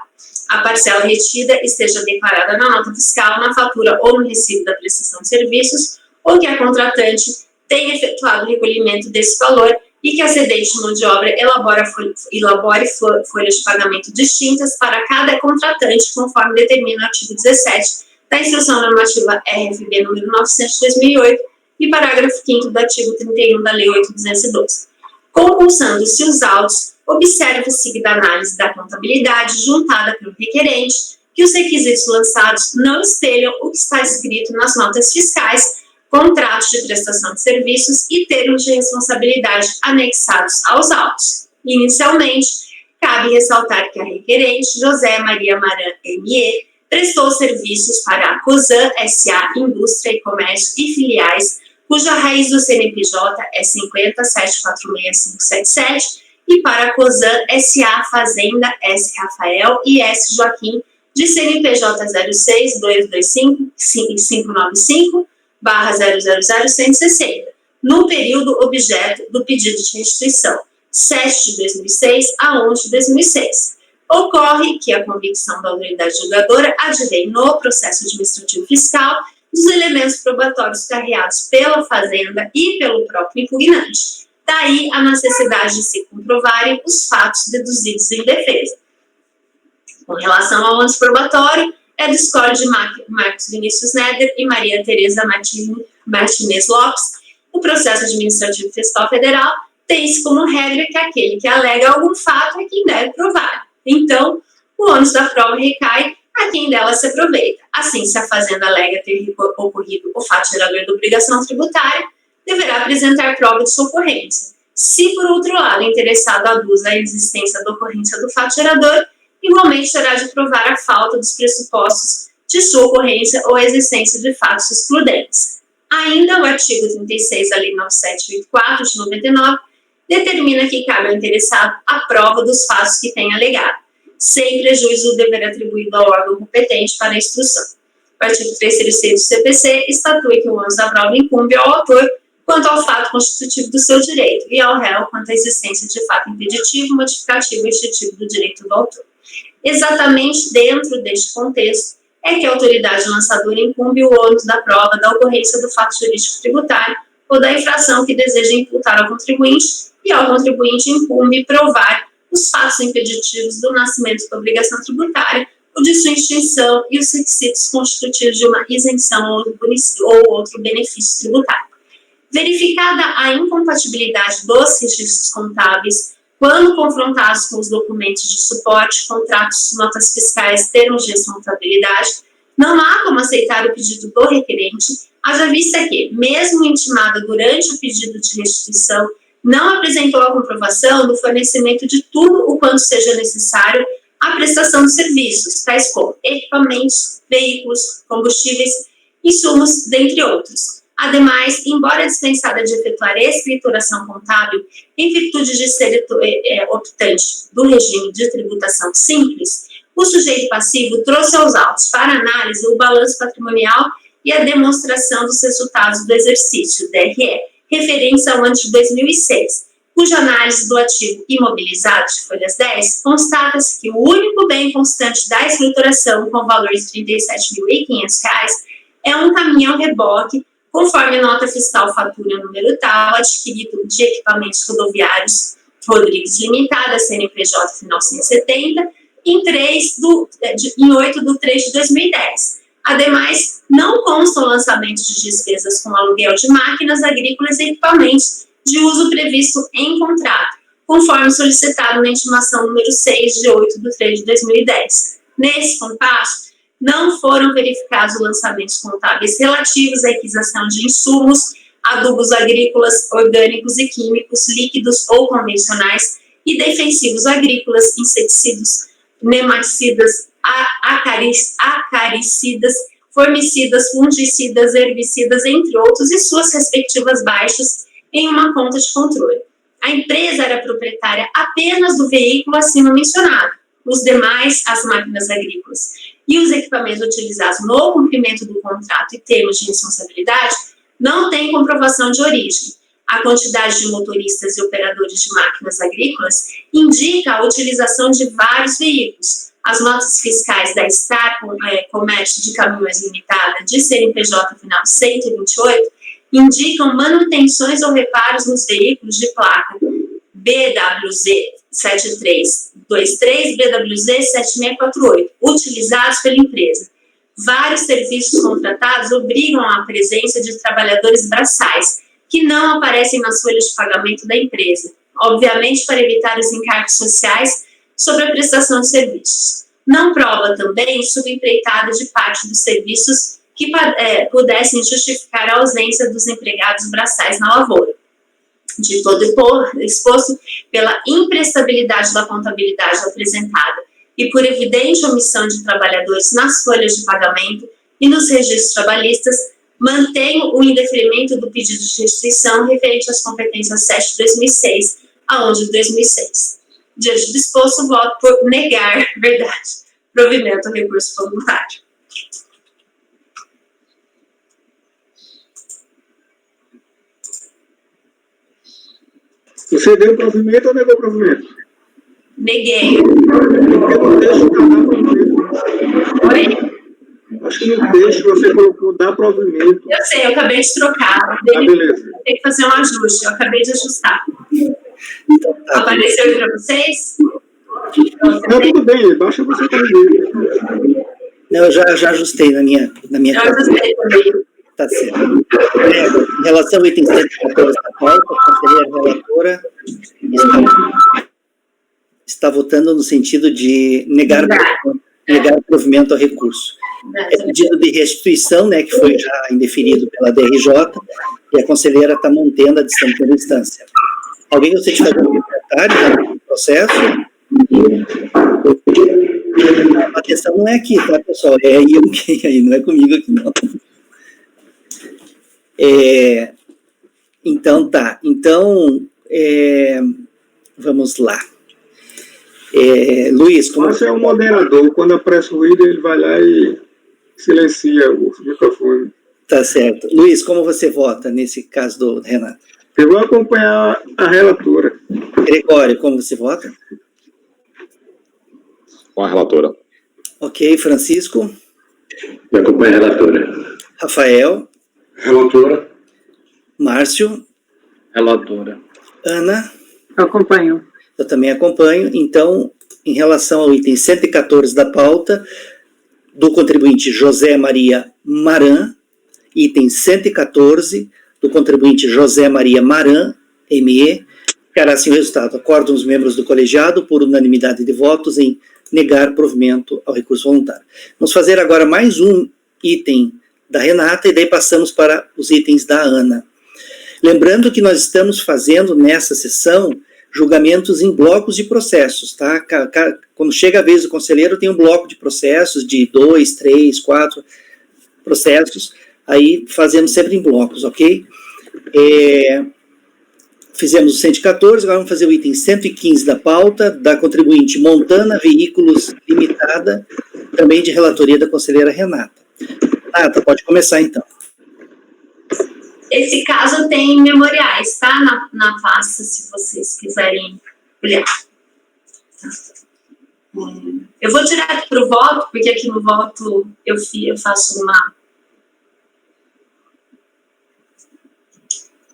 A parcela retida esteja declarada na nota fiscal, na fatura ou no recibo da prestação de serviços, ou que a contratante tenha efetuado o recolhimento desse valor e que a cedente de mão de obra elabore folhas de pagamento distintas para cada contratante, conforme determina o artigo 17 da Instrução Normativa RFB número 900 de 2008 e parágrafo 5º do artigo 31 da Lei 8.212. Compulsando-se os autos, observa-se que da análise da contabilidade juntada pelo requerente que os requisitos lançados não espelham o que está escrito nas notas fiscais, contratos de prestação de serviços e termos de responsabilidade anexados aos autos. Inicialmente, cabe ressaltar que a requerente, José Maria Maran M.E., prestou serviços para a COSAN S.A. Indústria e Comércio e Filiais, cuja raiz do CNPJ é 50.746.577, e para a COSAN S.A. Fazenda S. Rafael e S. Joaquim, de CNPJ 06-225-595/000-160, no período objeto do pedido de restituição, 7 de 2006 a 11 de 2006. Ocorre que a convicção da autoridade julgadora advém no processo administrativo fiscal dos elementos probatórios carreados pela Fazenda e pelo próprio impugnante. Daí a necessidade de se comprovarem os fatos deduzidos em defesa. Com relação ao ônus probatório, é do score de Marcos Vinícius Neder e Maria Tereza Martinez Lopes. O processo administrativo fiscal federal tem-se como regra que aquele que alega algum fato é quem deve provar. Então, o ônus da prova recai a quem dela se aproveita. Assim, se a Fazenda alega ter ocorrido o fato gerador da obrigação tributária, deverá apresentar prova de sua ocorrência. Se, por outro lado, o interessado aduza a existência da ocorrência do fato gerador, igualmente terá de provar a falta dos pressupostos de sua ocorrência ou a existência de fatos excludentes. Ainda o artigo 36 da Lei 9784 de 99 determina que cabe ao interessado a prova dos fatos que tenha alegado, sem prejuízo do dever atribuído ao órgão competente para a instrução. O artigo 336 do CPC estatui que o ônus da prova incumbe ao autor quanto ao fato constitutivo do seu direito e ao réu quanto à existência de fato impeditivo, modificativo e extintivo do direito do autor. Exatamente dentro deste contexto é que a autoridade lançadora incumbe o ônus da prova da ocorrência do fato jurídico tributário ou da infração que deseja imputar ao contribuinte, e ao contribuinte incumbe provar os fatos impeditivos do nascimento da obrigação tributária, o de sua extinção e os requisitos constitutivos de uma isenção ou outro benefício tributário. Verificada a incompatibilidade dos registros contábeis, quando confrontados com os documentos de suporte, contratos, notas fiscais, termos de responsabilidade, não há como aceitar o pedido do requerente, haja vista que, mesmo intimada durante o pedido de restituição, não apresentou a comprovação do fornecimento de tudo o quanto seja necessário à prestação de serviços, tais como equipamentos, veículos, combustíveis, insumos, dentre outros. Ademais, embora dispensada de efetuar escrituração contábil, em virtude de ser optante do regime de tributação simples, o sujeito passivo trouxe aos autos para análise o balanço patrimonial e a demonstração dos resultados do exercício, DRE, referentes ao ano de 2006, cuja análise do ativo imobilizado de folhas 10 constata-se que o único bem constante da escrituração, com valor de R$ 37.500, é um caminhão-reboque, conforme nota fiscal fatura número tal, adquirido de equipamentos rodoviários Rodrigues Limitada, CNPJ final 170, em 8 de 3 de 2010. Ademais, não consta o lançamento de despesas com aluguel de máquinas agrícolas e equipamentos de uso previsto em contrato, conforme solicitado na intimação número 6 de 8 de 3 de 2010. Nesse compasso, não foram verificados lançamentos contábeis relativos à aquisição de insumos, adubos agrícolas, orgânicos e químicos, líquidos ou convencionais, e defensivos agrícolas, inseticidas, nematicidas, acaricidas, formicidas, fungicidas, herbicidas, entre outros, e suas respectivas baixas em uma conta de controle. A empresa era proprietária apenas do veículo acima mencionado, os demais, as máquinas agrícolas e os equipamentos utilizados no cumprimento do contrato e termos de responsabilidade não têm comprovação de origem. A quantidade de motoristas e operadores de máquinas agrícolas indica a utilização de vários veículos. As notas fiscais da Star Comércio de Caminhões Limitada, de CNPJ final 128, indicam manutenções ou reparos nos veículos de placa BWZ 7323, BWZ 7648, utilizados pela empresa. Vários serviços contratados obrigam à presença de trabalhadores braçais, que não aparecem nas folhas de pagamento da empresa, obviamente para evitar os encargos sociais sobre a prestação de serviços. Não prova também subempreitada de parte dos serviços que pudessem justificar a ausência dos empregados braçais na lavoura. De todo exposto pela imprestabilidade da contabilidade apresentada e por evidente omissão de trabalhadores nas folhas de pagamento e nos registros trabalhistas, mantenho o indeferimento do pedido de restituição referente às competências 7 de 2006 a 11 de 2006. Diante do exposto, voto por negar provimento ao recurso voluntário. Você deu provimento ou negou provimento? Neguei. Porque no texto está dar provimento. Oi? Acho que no texto você colocou dar provimento. Eu sei, eu acabei de trocar. Beleza. Tem que fazer um ajuste, eu acabei de ajustar. Então, tá. Apareceu aí para vocês? Não, tudo bem, baixa você também. Não, eu já ajustei na minha Eu ajustei também. Tá certo. Em relação ao item 114 da pauta, a conselheira relatora está votando no sentido de negar o provimento ao recurso. É pedido de restituição, né, que foi já indeferido pela DRJ, e a conselheira está mantendo a primeira instância. Alguém gostaria de fazer um comentário no processo? A questão não é aqui, tá, pessoal? É aí, não é comigo aqui, não. Então, tá. Então, vamos lá. Luiz, como... Você é o moderador. Quando aparece o ruído, ele vai lá e silencia o microfone. Tá certo. Luiz, como você vota nesse caso do Renato? Eu vou acompanhar a relatora. Gregório, como você vota? Com a relatora. Ok. Francisco? Eu acompanho a relatora. Rafael? Relatora. Márcio? Relatora. Ana? Eu acompanho. Eu também acompanho. Então, em relação ao item 114 da pauta, do contribuinte José Maria Maran, item 114, do contribuinte José Maria Maran, ME, ficará assim o resultado. Acordam os membros do colegiado, por unanimidade de votos, em negar provimento ao recurso voluntário. Vamos fazer agora mais um item da Renata, e daí passamos para os itens da Ana. Lembrando que nós estamos fazendo nessa sessão julgamentos em blocos de processos, tá? Quando chega a vez do conselheiro, tem um bloco de processos de 2, 3, 4 processos, aí fazemos sempre em blocos, ok? Fizemos o 114, agora vamos fazer o item 115 da pauta, da contribuinte Montana Veículos Limitada, também de relatoria da conselheira Renata. Renata, pode começar então. Esse caso tem memoriais, tá? Na pasta, se vocês quiserem olhar. Eu vou direto para o voto, porque aqui no voto eu faço uma...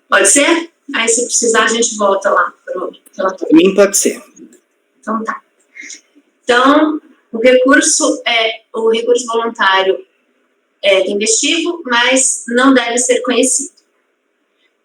Pode ser? Aí, se precisar, a gente volta lá para o relatório. Para mim, pode ser. Então, tá. Então, o recurso voluntário é tempestivo, mas não deve ser conhecido.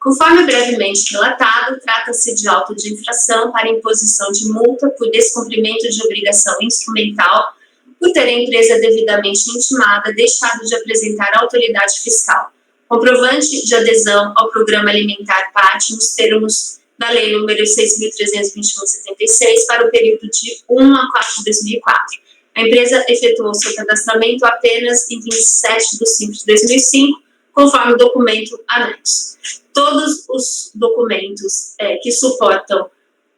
Conforme brevemente relatado, trata-se de auto de infração para imposição de multa por descumprimento de obrigação instrumental por ter a empresa devidamente intimada deixado de apresentar à autoridade fiscal comprovante de adesão ao programa alimentar PAT nos termos da Lei nº 6.321/76 para o período de 1 a 4 de 2004. A empresa efetuou seu cadastramento apenas em 27 de 5 de 2005, conforme o documento anexo. Todos os documentos que suportam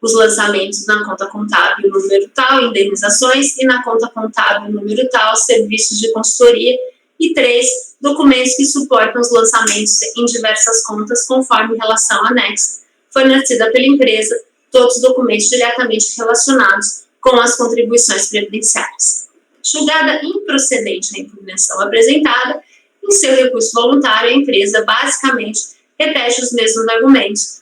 os lançamentos na conta contábil número tal, indenizações, e na conta contábil número tal, serviços de consultoria. E 3, documentos que suportam os lançamentos em diversas contas, conforme relação anexa, fornecida pela empresa, todos os documentos diretamente relacionados com as contribuições previdenciárias. Julgada improcedente a impugnação apresentada, em seu recurso voluntário, a empresa basicamente repete os mesmos argumentos,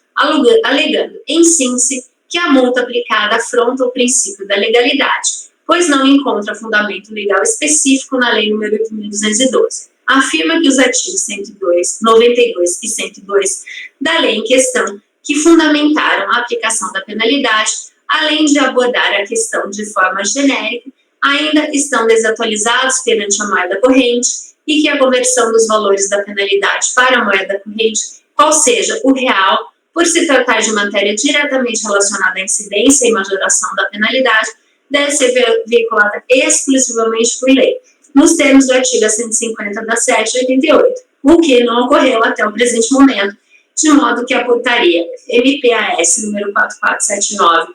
alegando, em síntese, que a multa aplicada afronta o princípio da legalidade, pois não encontra fundamento legal específico na Lei nº 8.212. Afirma que os artigos 102, 92 e 102 da lei em questão, que fundamentaram a aplicação da penalidade, além de abordar a questão de forma genérica, ainda estão desatualizados perante a moeda corrente e que a conversão dos valores da penalidade para a moeda corrente, qual seja o real, por se tratar de matéria diretamente relacionada à incidência e majoração da penalidade, deve ser veiculada exclusivamente por lei, nos termos do artigo 150 da 788, o que não ocorreu até o presente momento, de modo que a portaria MPAS número 4479,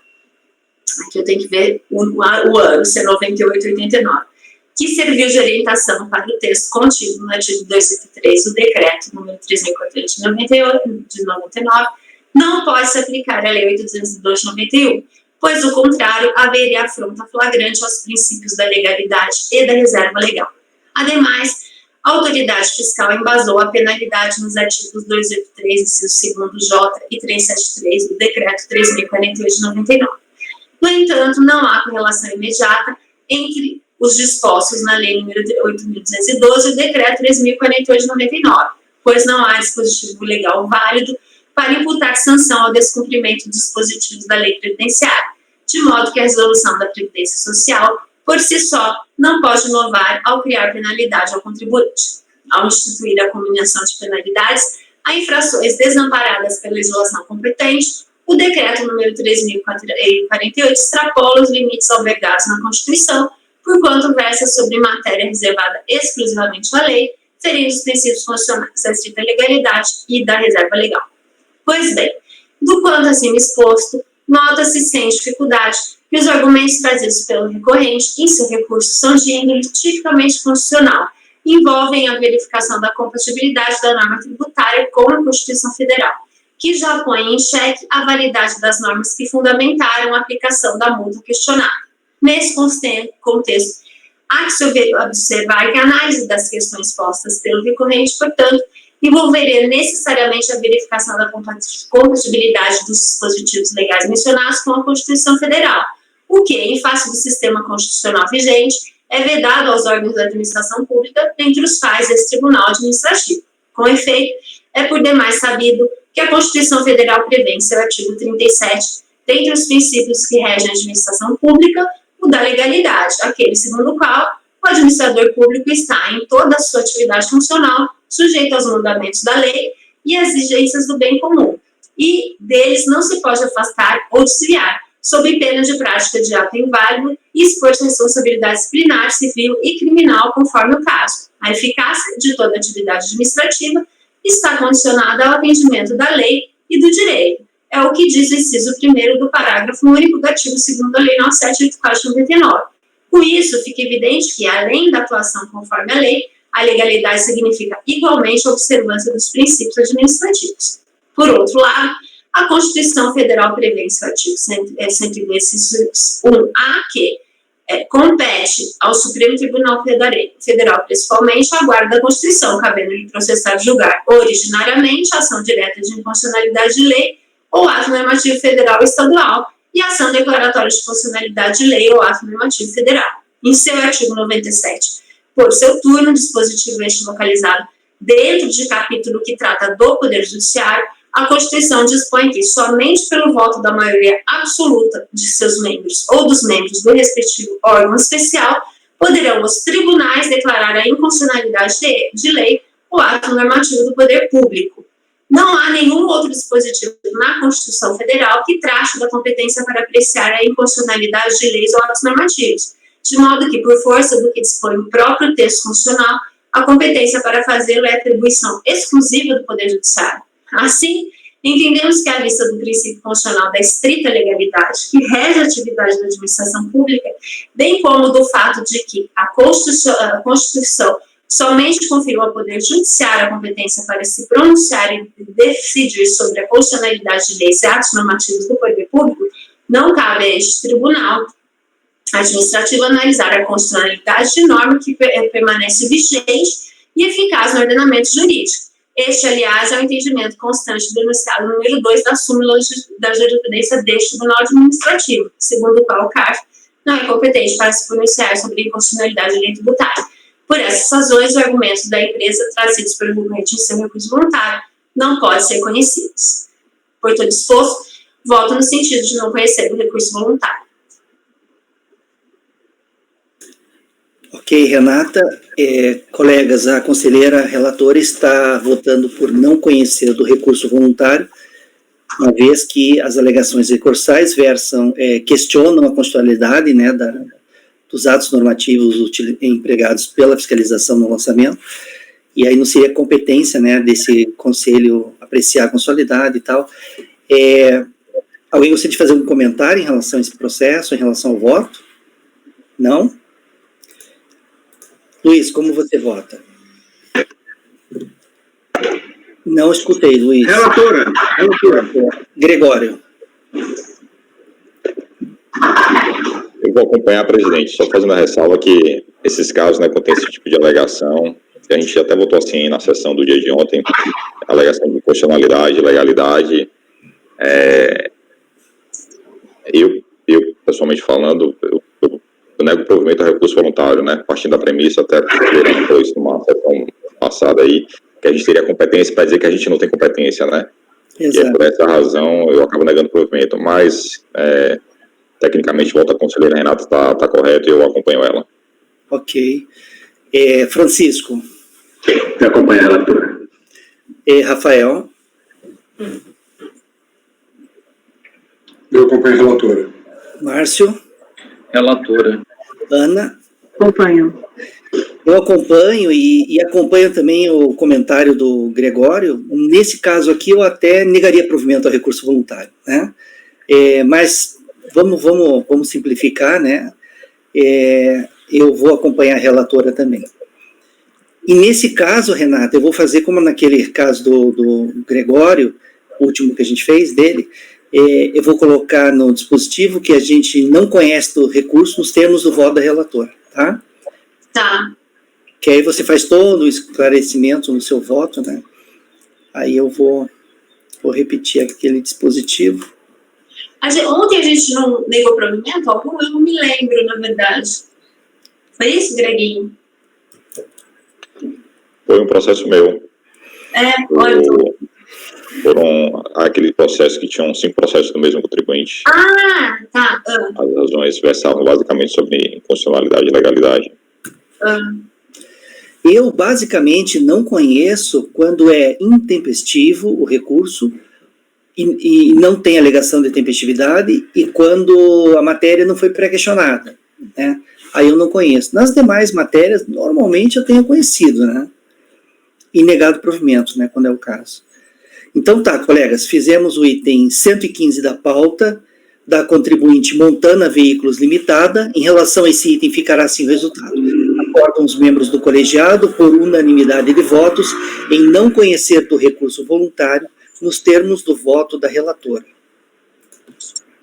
aqui eu tenho que ver o ano, se é 9889, que serviu de orientação para o texto contido no artigo 283 do decreto número 3.498 de 99, não pode se aplicar à lei 8.202 de 91, pois, do contrário, haveria afronta flagrante aos princípios da legalidade e da reserva legal. Ademais, a autoridade fiscal embasou a penalidade nos artigos 283, inciso 2º J e 373 do decreto 3.048 de 99. No entanto, não há correlação imediata entre os dispostos na Lei nº 8.212 e o decreto 3.048 de 99, pois não há dispositivo legal válido para imputar sanção ao descumprimento dos dispositivos da lei previdenciária, de modo que a resolução da Previdência Social, por si só, não pode inovar ao criar penalidade ao contribuinte. Ao instituir a combinação de penalidades a infrações desamparadas pela legislação competente, o decreto número 3.048 extrapola os limites albergados na Constituição, porquanto versa sobre matéria reservada exclusivamente à lei, ferindo os princípios constitucionais da estrita legalidade e da reserva legal. Pois bem, do quanto acima exposto, nota-se sem dificuldade que os argumentos trazidos pelo recorrente em seu recurso são de índole tipicamente constitucional e envolvem a verificação da compatibilidade da norma tributária com a Constituição Federal, que já põe em xeque a validade das normas que fundamentaram a aplicação da multa questionada. Nesse contexto, há que se observar que a análise das questões postas pelo recorrente, portanto, envolveria necessariamente a verificação da compatibilidade dos dispositivos legais mencionados com a Constituição Federal, o que, em face do sistema constitucional vigente, é vedado aos órgãos da administração pública, dentre os quais esse Tribunal Administrativo. Com efeito, é por demais sabido que a Constituição Federal prevê em seu artigo 37, dentre os princípios que regem a administração pública, o da legalidade, aquele segundo o qual o administrador público está, em toda a sua atividade funcional, sujeito aos mandamentos da lei e às exigências do bem comum, e deles não se pode afastar ou desviar, sob pena de prática de ato inválido e expor-se à responsabilidade disciplinar, civil e criminal, conforme o caso. A eficácia de toda atividade administrativa está condicionada ao atendimento da lei e do direito. É o que diz o inciso 1º do parágrafo único do artigo 2º da Lei 9784 de 99. Com isso, fica evidente que, além da atuação conforme a lei, a legalidade significa igualmente a observância dos princípios administrativos. Por outro lado, a Constituição Federal prevê em seu artigo 102, 1A, que compete ao Supremo Tribunal Federal, principalmente, a guarda da Constituição, cabendo-lhe processar e julgar originariamente a ação direta de inconstitucionalidade de lei ou ato normativo federal ou estadual e ação declaratória de constitucionalidade de lei ou ato normativo federal. Em seu artigo 97, por seu turno, dispositivo este localizado dentro de capítulo que trata do Poder Judiciário, a Constituição dispõe que, somente pelo voto da maioria absoluta de seus membros ou dos membros do respectivo órgão especial, poderão os tribunais declarar a inconstitucionalidade de lei ou ato normativo do poder público. Não há nenhum outro dispositivo na Constituição Federal que trate da competência para apreciar a inconstitucionalidade de leis ou atos normativos, de modo que, por força do que dispõe o próprio texto constitucional, a competência para fazê-lo é atribuição exclusiva do Poder Judiciário. Assim, Entendemos que, à vista do princípio constitucional da estrita legalidade, que rege a atividade da administração pública, bem como do fato de que a Constituição somente conferiu ao Poder Judiciário a competência para se pronunciar e decidir sobre a constitucionalidade de leis e atos normativos do poder público, não cabe a este tribunal administrativo analisar a constitucionalidade de norma que permanece vigente e eficaz no ordenamento jurídico. Este, aliás, é o entendimento constante do enunciado número 2 da súmula da jurisprudência deste Tribunal Administrativo, segundo o qual o CARF não é competente para se pronunciar sobre a inconstitucionalidade da lei tributária. Por essas razões, os argumentos da empresa trazidos pelo recorrente em seu recurso voluntário não podem ser conhecidos. Por todo esforço, voto no sentido de não conhecer o recurso voluntário. Ok, Renata. Colegas, a conselheira relatora está votando por não conhecer do recurso voluntário, uma vez que as alegações recursais questionam a constitucionalidade, né, dos atos normativos empregados pela fiscalização no lançamento, e aí não seria competência, né, desse conselho apreciar a constitucionalidade e tal. Alguém gostaria de fazer um comentário em relação a esse processo, em relação ao voto? Não? Luiz, como você vota? Não escutei, Luiz. Relatora. Gregório. Eu vou acompanhar, presidente, só fazendo a ressalva que esses casos, né, contêm esse tipo de alegação, que a gente até votou assim na sessão do dia de ontem, alegação de constitucionalidade, legalidade. Eu pessoalmente falando, eu nego o provimento ao recurso voluntário, né, partindo da premissa, até por isso numa sessão passada aí, que a gente teria competência para dizer que a gente não tem competência, né? Exato. E aí, por essa razão, eu acabo negando o provimento, mas, tecnicamente, volta a conselheira Renata está correto e eu acompanho ela. Ok. Francisco. Eu acompanho a relatora. Rafael. Eu acompanho a relatora. Márcio. Relatora. Ana. Acompanho. Eu acompanho e acompanho também o comentário do Gregório. Nesse caso aqui, eu até negaria provimento ao recurso voluntário, né? Mas vamos simplificar, né? Eu vou acompanhar a relatora também. E nesse caso, Renata, eu vou fazer como naquele caso do Gregório, o último que a gente fez dele, eu vou colocar no dispositivo que a gente não conhece o recurso nos termos do voto da relatora, tá? Tá. Que aí você faz todo o esclarecimento no seu voto, né? Aí eu vou repetir aquele dispositivo. Ontem a gente não negou provimento algum? Eu não me lembro, na verdade. Foi isso, Greguinho? Foi um processo meu. Olha. Foram aquele processo que tinham 5 processos do mesmo contribuinte. Ah, tá. As razões versavam basicamente sobre inconstitucionalidade e legalidade. Eu, basicamente, não conheço quando é intempestivo o recurso e não tem alegação de tempestividade e quando a matéria não foi pré-questionada, né? Aí eu não conheço. Nas demais matérias, normalmente eu tenho conhecido, né? E negado provimento, né, quando é o caso. Então tá, colegas, fizemos o item 115 da pauta, da contribuinte Montana Veículos Limitada. Em relação a esse item, ficará assim o resultado. Acordam os membros do colegiado, por unanimidade de votos, em não conhecer do recurso voluntário, nos termos do voto da relatora.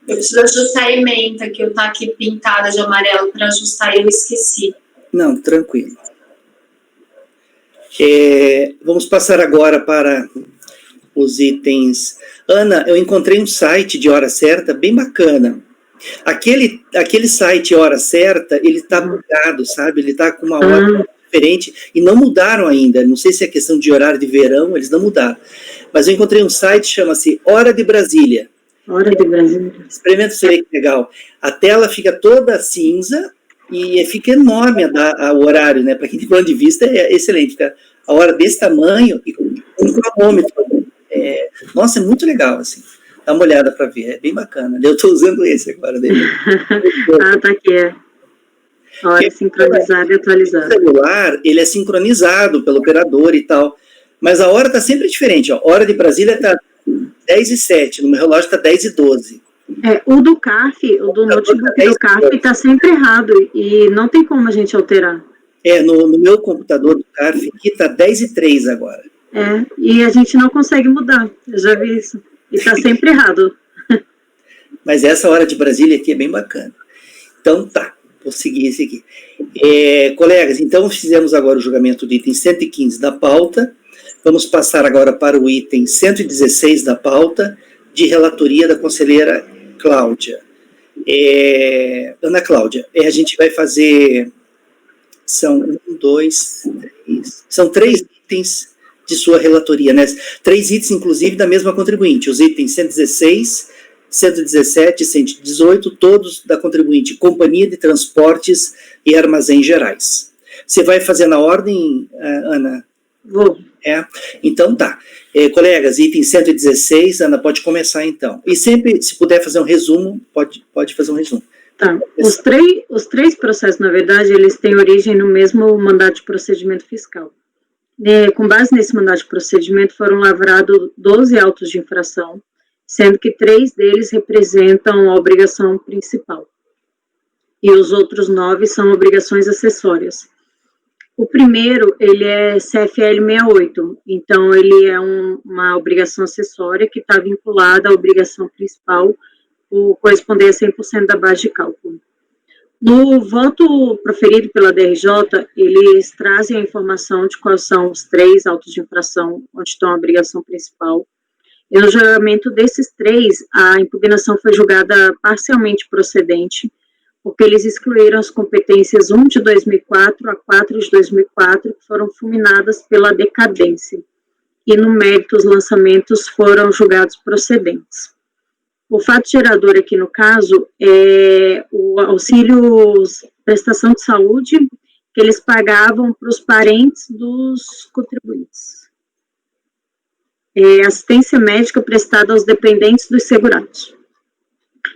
Eu preciso ajustar a ementa, que eu tá aqui pintada de amarelo para ajustar e eu esqueci. Não, tranquilo. Vamos passar agora para os itens. Ana, eu encontrei um site de hora certa bem bacana. Aquele site Hora Certa, ele está mudado, sabe? Ele está com uma hora diferente e não mudaram ainda. Não sei se é questão de horário de verão, eles não mudaram. Mas eu encontrei um site, chama-se Hora de Brasília. Hora de Brasília. Experimenta você ver que legal. A tela fica toda cinza e fica enorme o horário, né? Para quem tem plano de vista, é excelente. Fica a hora desse tamanho e com um cronômetro. Nossa, é muito legal, assim. Dá uma olhada para ver, é bem bacana. Eu estou usando esse agora dele. Tá aqui, Hora sincronizada e atualizada. O celular, ele é sincronizado pelo operador e tal, mas a hora está sempre diferente. Hora de Brasília está 10:07, no meu relógio está 10:12. O do CARF, o do notebook do CARF está sempre errado e não tem como a gente alterar. No meu computador do CARF aqui está 10:03 agora. E a gente não consegue mudar, eu já vi isso. E está sempre errado. Mas essa hora de Brasília aqui é bem bacana. Então tá, vou seguir esse aqui. Colegas, então fizemos agora o julgamento do item 115 da pauta. Vamos passar agora para o item 116 da pauta, de relatoria da conselheira Cláudia. Ana Cláudia, a gente vai fazer... São 3 itens de sua relatoria, né? 3 itens, inclusive, da mesma contribuinte. Os itens 116, 117 e 118, todos da contribuinte Companhia de Transportes e Armazéns Gerais. Você vai fazer na ordem, Ana? Vou. Então tá. Colegas, item 116, Ana, pode começar então. E sempre, se puder fazer um resumo, pode fazer um resumo. Tá. Os três processos, na verdade, eles têm origem no mesmo mandato de procedimento fiscal. Com base nesse mandato de procedimento, foram lavrados 12 autos de infração, sendo que 3 deles representam a obrigação principal. E os outros 9 são obrigações acessórias. O primeiro, ele é CFL 68, então ele é uma obrigação acessória que está vinculada à obrigação principal, por corresponder a 100% da base de cálculo. No voto proferido pela DRJ, eles trazem a informação de quais são os 3 autos de infração, onde estão a obrigação principal. E no julgamento desses 3, a impugnação foi julgada parcialmente procedente, porque eles excluíram as competências 1 de 2004 a 4 de 2004, que foram fulminadas pela decadência. E no mérito, os lançamentos foram julgados procedentes. O fato gerador aqui, no caso, é o auxílio prestação de saúde que eles pagavam para os parentes dos contribuintes. Assistência médica prestada aos dependentes dos segurados.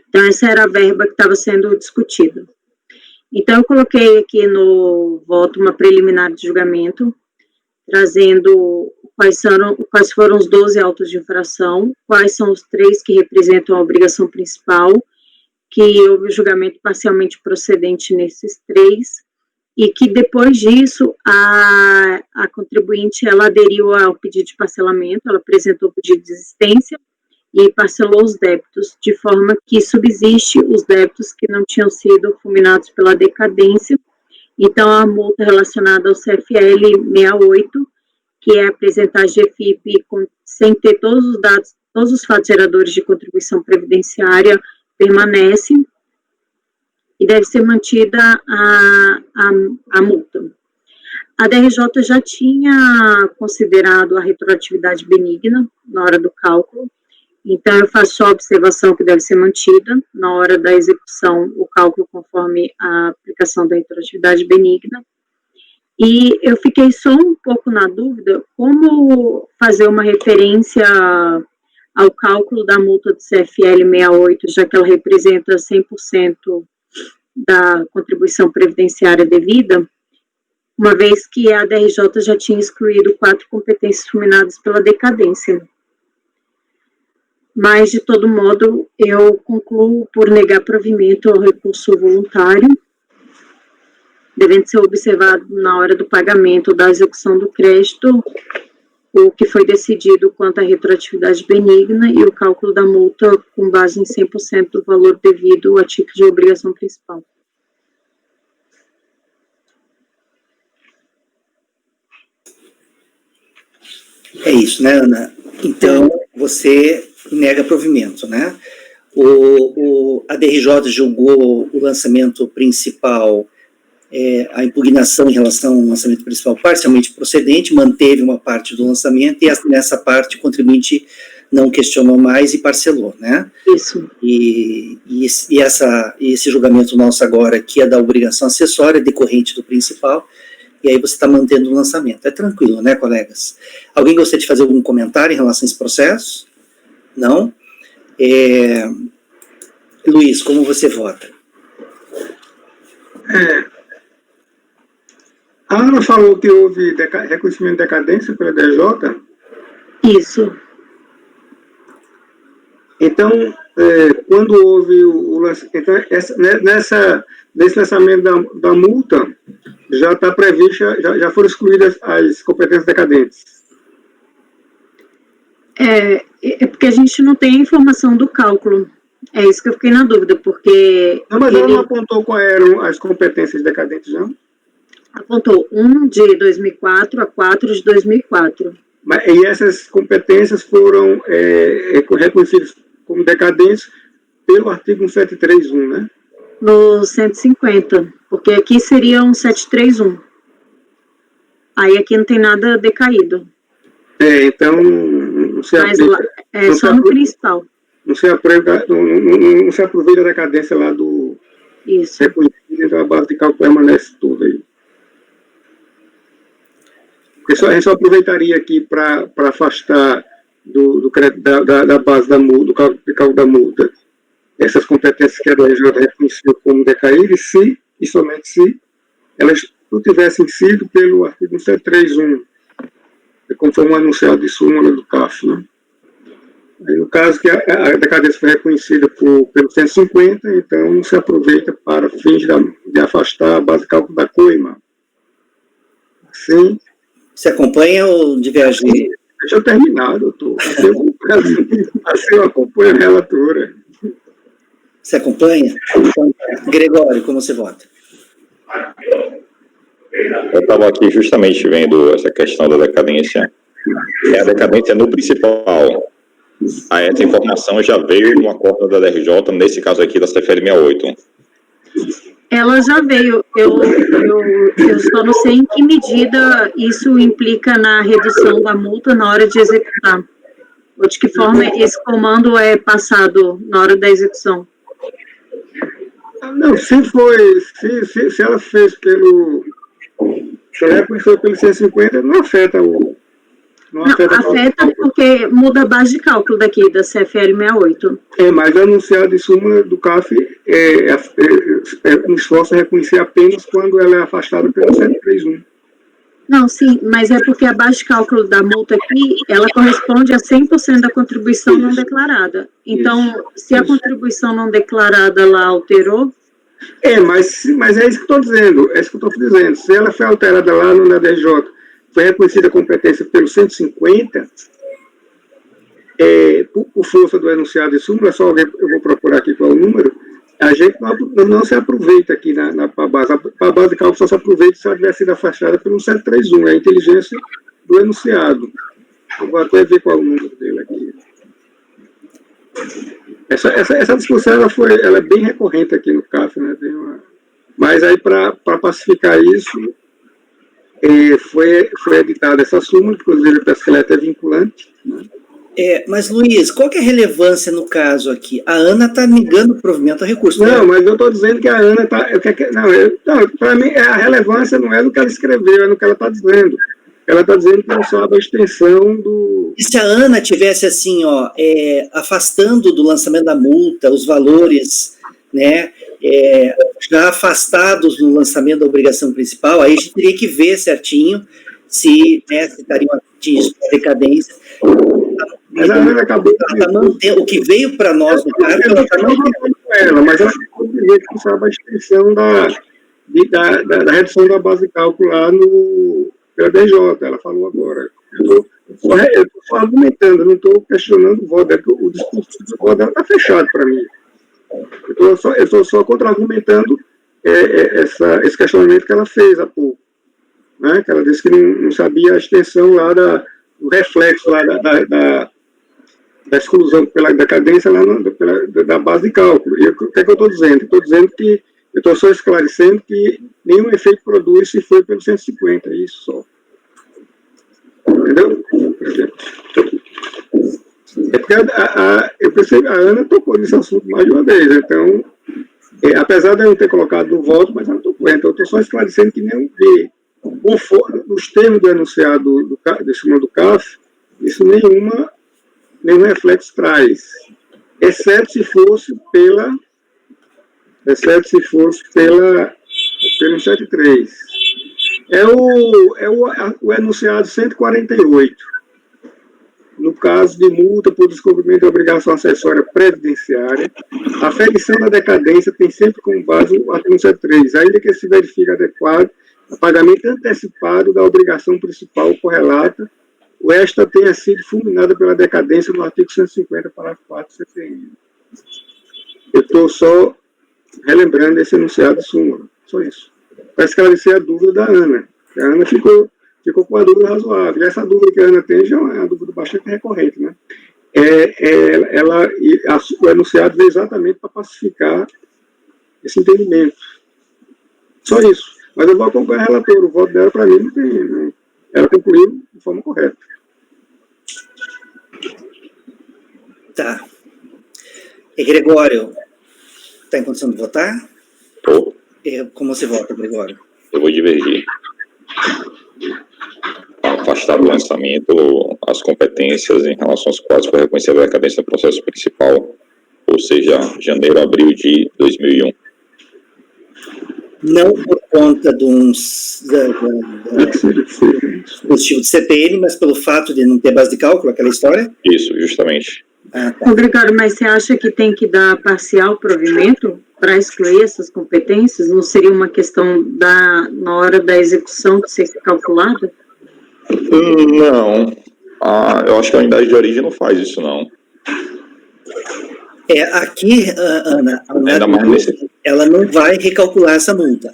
Então, essa era a verba que estava sendo discutida. Então, eu coloquei aqui no voto uma preliminar de julgamento, trazendo quais foram os 12 autos de infração, quais são os 3 que representam a obrigação principal, que houve julgamento parcialmente procedente nesses 3, e que depois disso a contribuinte ela aderiu ao pedido de parcelamento, ela apresentou o pedido de desistência e parcelou os débitos, de forma que subsiste os débitos que não tinham sido fulminados pela decadência. Então, a multa relacionada ao CFL 68, que é apresentar a GFIP sem ter todos os dados, todos os fatos geradores de contribuição previdenciária, permanece e deve ser mantida a multa. A DRJ já tinha considerado a retroatividade benigna na hora do cálculo, então eu faço a observação que deve ser mantida na hora da execução, o cálculo conforme a aplicação da retroatividade benigna. E eu fiquei só um pouco na dúvida como fazer uma referência ao cálculo da multa do CFL 68, já que ela representa 100% da contribuição previdenciária devida, uma vez que a DRJ já tinha excluído 4 competências fulminadas pela decadência. Mas, de todo modo, eu concluo por negar provimento ao recurso voluntário, devendo ser observado na hora do pagamento da execução do crédito o que foi decidido quanto à retroatividade benigna e o cálculo da multa com base em 100% do valor devido a título de obrigação principal. É isso, né, Ana? Então, você nega provimento, né? A DRJ julgou o lançamento principal, a impugnação em relação ao lançamento principal parcialmente procedente, manteve uma parte do lançamento e nessa parte o contribuinte não questionou mais e parcelou, né? Isso. E esse julgamento nosso agora, que é da obrigação acessória decorrente do principal, e aí você está mantendo o lançamento. É tranquilo, né, colegas? Alguém gostaria de fazer algum comentário em relação a esse processo? Não? Luiz, como você vota? A Ana falou que houve reconhecimento de decadência pela DJ? Isso. Então, quando houve o então, nesse lançamento da multa, já está prevista, já foram excluídas as competências decadentes. É porque a gente não tem a informação do cálculo. É isso que eu fiquei na dúvida, porque... Não, mas ela não apontou quais eram as competências decadentes, não? Apontou 1 de 2004 a 4 de 2004. E essas competências foram reconhecidas como decadentes pelo artigo 1731, né? No 150, porque aqui seria um 731. Aí aqui não tem nada decaído. Então, não se Mas aplica, lá, só no principal. Não se aproveita a decadência lá do Isso. reconhecido, então a base de cálculo permanece tudo aí. Porque a gente só aproveitaria aqui para afastar da base da multa, do cálculo da multa, essas competências que a DRJ reconheceu como decaídas, se, e somente se, elas não tivessem sido pelo artigo 731, conforme anunciado de súmula do CAF, né? Aí, no caso que a decadência foi reconhecida pelo 150, então não se aproveita para fins de afastar a base de cálculo da coima. Sim. Você acompanha ou diverge? Deixa eu terminar, doutor. Assim eu acompanho a relatora. Você acompanha? Então, Gregório, como você vota? Eu estava aqui justamente vendo essa questão da decadência. A decadência no principal. Essa informação já veio no acordo da DRJ, nesse caso aqui da CFL 68. Ela já veio. Eu só não sei em que medida isso implica na redução da multa na hora de executar. Ou de que forma esse comando é passado na hora da execução. Não, se ela fez se ela reconheceu pelo 150, não afeta Não afeta porque muda a base de cálculo daqui, da CFL 68. Mas anunciado em súmula do CAF um esforço a reconhecer apenas quando ela é afastada pelo 731. Não, sim, mas é porque a base de cálculo da multa aqui, ela corresponde a 100% da contribuição não declarada. Então, se a contribuição não declarada lá alterou... Mas é isso que eu estou dizendo, Se ela foi alterada lá na DRJ, foi reconhecida a competência pelo 150, por força do enunciado de súmula, eu vou procurar aqui qual é o número, a gente não se aproveita aqui para a base. A base de cálculo só se aproveita se ela tiver sido afastada pelo 731, é a inteligência do enunciado. Eu vou até ver qual é o número dele aqui. Essa discussão ela é bem recorrente aqui no CAF, né? Mas aí, para pacificar isso, foi editada essa súmula, inclusive parece que ela é até vinculante, né? Mas, Luiz, qual que é a relevância no caso aqui? A Ana está negando o provimento ao recurso. Não, mas eu estou dizendo que a Ana está... Para mim, a relevância não é no que ela escreveu, é no que ela está dizendo. Ela está dizendo que não sabe a extensão do... E se a Ana tivesse, assim, afastando do lançamento da multa os valores, né, já afastados no lançamento da obrigação principal, aí a gente teria que ver certinho se estariam atingidos por decadência. Mas a Ana acabou o que veio para nós no caso, ela está mantendo mas ela acabou de dizer que não sabe a extensão da redução da base de cálculo lá pela DJ, ela falou agora. Eu estou só argumentando, não estou questionando o voto, o discurso do voto dela está fechado para mim. Eu estou só contra-argumentando esse questionamento que ela fez há pouco, né? Que ela disse que não sabia a extensão lá do reflexo lá da exclusão pela decadência lá da base de cálculo. E o que é que eu estou dizendo? Estou dizendo que eu estou só esclarecendo que nenhum efeito produz se foi pelo 150, isso só. Entendeu? É porque eu percebi, a Ana tocou nesse assunto mais de uma vez, então, apesar de eu não ter colocado no voto, mas ela tocou, então eu estou só esclarecendo que nenhum nos termos do enunciado do CAF, isso nenhum reflexo traz, exceto se fosse pelo 173. É o enunciado 148. no caso de multa por descumprimento de obrigação acessória previdenciária, a ferição da decadência tem sempre como base o artigo 173, ainda que se verifique adequado o pagamento antecipado da obrigação principal correlata, ou esta tenha sido fulminada pela decadência no artigo 150, parágrafo 4 do CPI. Eu estou só relembrando esse enunciado de súmula, só isso. Para esclarecer a dúvida da Ana. A Ana ficou com a dúvida razoável. E essa dúvida que a Ana tem já é uma dúvida bastante recorrente, né? O enunciado veio exatamente para pacificar esse entendimento. Só isso. Mas eu vou acompanhar a relatora. O voto dela, para mim, não tem. Né? Ela concluiu de forma correta. Tá. E Gregório, está em condição de votar? Estou. Como você vota, Gregório? Eu vou divergir. Afastar do lançamento as competências em relação às quais foi reconhecida a decadência do processo principal, ou seja, janeiro a abril de 2001. Não por conta do dispositivo de CPN, mas pelo fato de não ter base de cálculo, aquela história? Isso, justamente. Ah, tá. Gregório, mas você acha que tem que dar parcial provimento para excluir essas competências? Não seria uma questão na hora da execução de ser calculada? Não. Eu acho que a unidade de origem não faz isso, não. Aqui, Ana, Ainda mais nesse... ela não vai recalcular essa multa.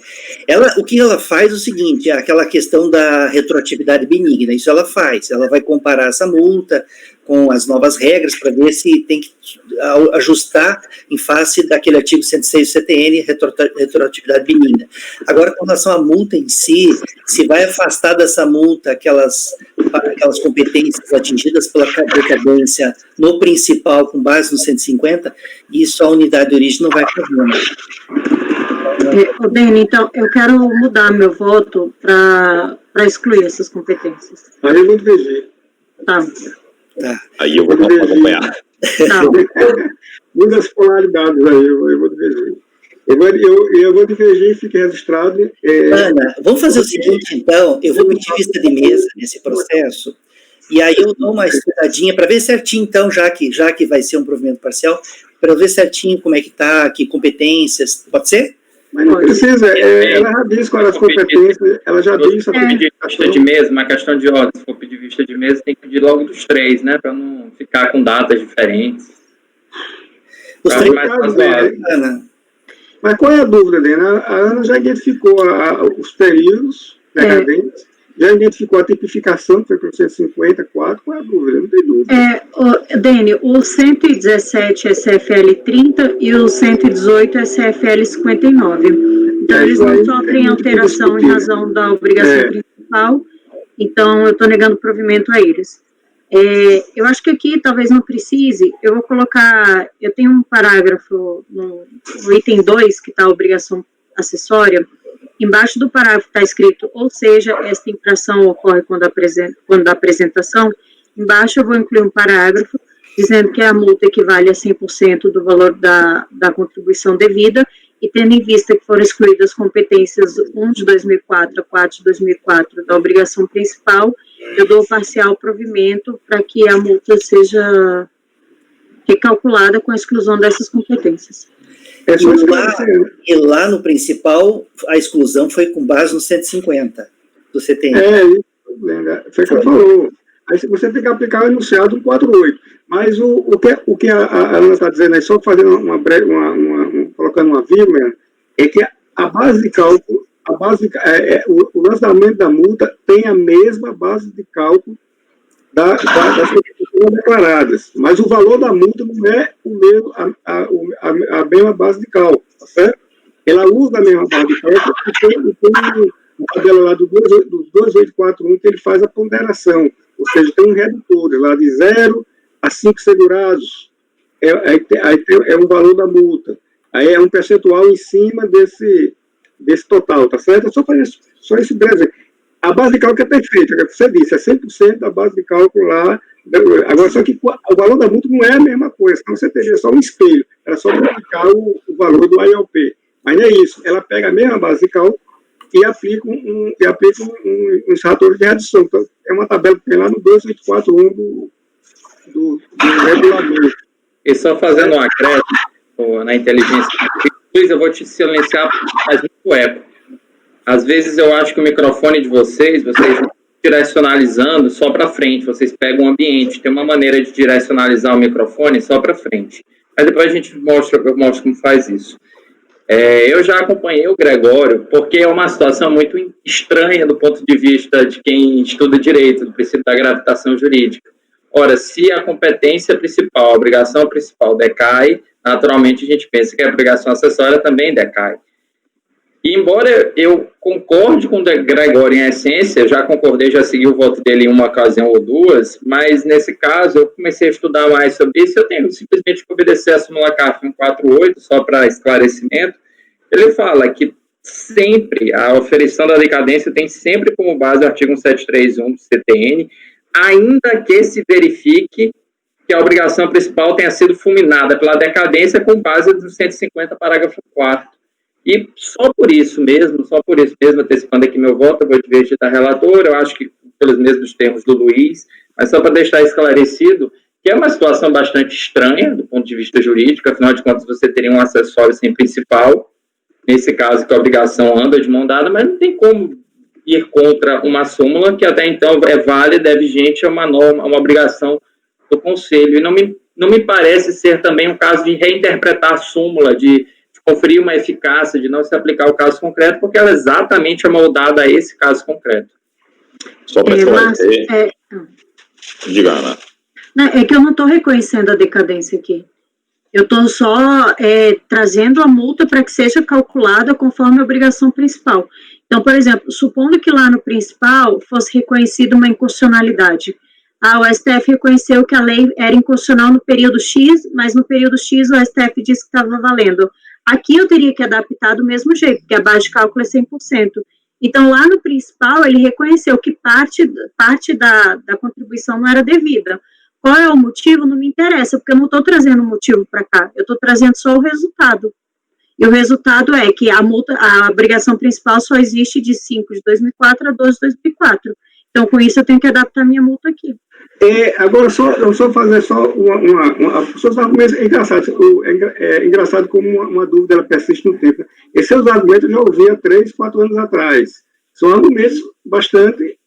O que ela faz é o seguinte, aquela questão da retroatividade benigna, isso ela faz, ela vai comparar essa multa com as novas regras para ver se tem que ajustar em face daquele artigo 106 do CTN, retroatividade benigna. Agora, com relação à multa em si, se vai afastar dessa multa aquelas competências atingidas pela decadência no principal, com base no 150, isso a unidade de origem não vai fazer. Dani, então, eu quero mudar meu voto para excluir essas competências. Aí eu vou divergir. Tá. Aí eu vou acompanhar. Tá. Muitas polaridades aí, eu vou divergir. Eu vou divergir e fique registrado. Ana, vamos fazer o seguinte, então, eu vou pedir vista de mesa nesse processo, e aí eu dou uma estudadinha para ver certinho, então, já que vai ser um provimento parcial, para ver certinho como é que está, que competências, pode ser? Mas não precisa, ela já diz quais as competências, ela já diz... Se for pedir vista de mesa, uma questão de ordem, se for pedir vista de mesa, tem que pedir logo dos três, né, para não ficar com datas diferentes. Os Pra três mais casos, razoável. Ana. Mas qual é a dúvida, Dena? A Ana já identificou os períodos decadentes, já identificou a tipificação, que foi para o 154, qual é a dúvida? Não tem dúvida. Dani, o 117 é CFL 30 e o 118 é CFL 59. Então, eles não sofrem alteração em razão da obrigação principal, então eu estou negando provimento a eles. Eu acho que aqui talvez não precise, eu vou colocar, eu tenho um parágrafo no item 2, que está a obrigação acessória, embaixo do parágrafo está escrito, ou seja, esta infração ocorre quando da apresentação, embaixo eu vou incluir um parágrafo dizendo que a multa equivale a 100% do valor da contribuição devida, e tendo em vista que foram excluídas as competências 1 de 2004 a 4 de 2004 da obrigação principal, eu dou parcial provimento para que a multa seja recalculada com a exclusão dessas competências. E lá no principal, a exclusão foi com base no 150 do CTN. Foi o que ela falou. Aí você tem que aplicar o enunciado 148. Mas o que a Ana está dizendo aí, só fazendo colocando uma vírgula, é que a base de cálculo, o lançamento da multa tem a mesma base de cálculo das competências declaradas, mas o valor da multa não é o mesmo, a mesma base de cálculo, tá certo? Ela usa a mesma base de cálculo e tem o tabela lá do 2841 que ele faz a ponderação, ou seja, tem um redutor lá de 0 a 5 segurados, é um valor da multa, aí é um percentual em cima desse total, tá certo? Só esse breve. A base de cálculo é perfeita, que você disse, é 100% da base de cálculo lá. Agora, só que o valor da multa não é a mesma coisa, senão você teria só um espelho, era só multiplicar o valor do IOP. Mas não é isso, ela pega a mesma base de cálculo e aplica um extrator de redução. Então, é uma tabela que tem lá no 2841 do regulador. E só fazendo um acréscimo na inteligência, eu vou te silenciar porque faz muito eco. Às vezes eu acho que o microfone de vocês direcionalizando só para frente, vocês pegam o ambiente, tem uma maneira de direcionalizar o microfone só para frente. Mas depois a gente eu mostro como faz isso. Eu já acompanhei o Gregório, porque é uma situação muito estranha do ponto de vista de quem estuda direito, do princípio da gravitação jurídica. Ora, se a competência principal, a obrigação principal decai, naturalmente a gente pensa que a obrigação acessória também decai. E embora eu concorde com o Gregório em essência, eu já concordei, já segui o voto dele em uma ocasião ou duas, mas nesse caso eu comecei a estudar mais sobre isso, eu tenho simplesmente que obedecer a súmula CARF 148, só para esclarecimento. Ele fala que sempre, a oferição da decadência tem sempre como base o artigo 1731 do CTN, ainda que se verifique que a obrigação principal tenha sido fulminada pela decadência com base no 150, parágrafo 4º. E só por isso mesmo, antecipando aqui meu voto, eu vou divergir da relatora, eu acho que pelos mesmos termos do Luiz, mas só para deixar esclarecido, que é uma situação bastante estranha do ponto de vista jurídico, afinal de contas você teria um acessório sem principal, nesse caso que a obrigação anda de mão dada, mas não tem como ir contra uma súmula que até então é válida, é vigente, é uma norma, uma obrigação do Conselho, e não me parece ser também um caso de reinterpretar a súmula, de conferir uma eficácia, de não se aplicar ao caso concreto, porque ela é exatamente amoldada a esse caso concreto. Só para esclarecer... Diga, Ana. Não, é que eu não estou reconhecendo a decadência aqui. Eu estou só trazendo a multa para que seja calculada conforme a obrigação principal. Então, por exemplo, supondo que lá no principal fosse reconhecida uma inconstitucionalidade. O STF reconheceu que a lei era inconstitucional no período X, mas no período X o STF disse que estava valendo. Aqui eu teria que adaptar do mesmo jeito, porque a base de cálculo é 100%. Então, lá no principal, ele reconheceu que parte da contribuição não era devida. Qual é o motivo? Não me interessa, porque eu não estou trazendo o motivo para cá, eu estou trazendo só o resultado. E o resultado é que a obrigação principal só existe de 5 de 2004 a 12 de 2004. Então, com isso, eu tenho que adaptar minha multa aqui. Agora, eu só fazer seus argumentos é engraçado como uma dúvida ela persiste no tempo. Esses argumentos eu já ouvi há 3, 4 anos atrás. São argumentos bastante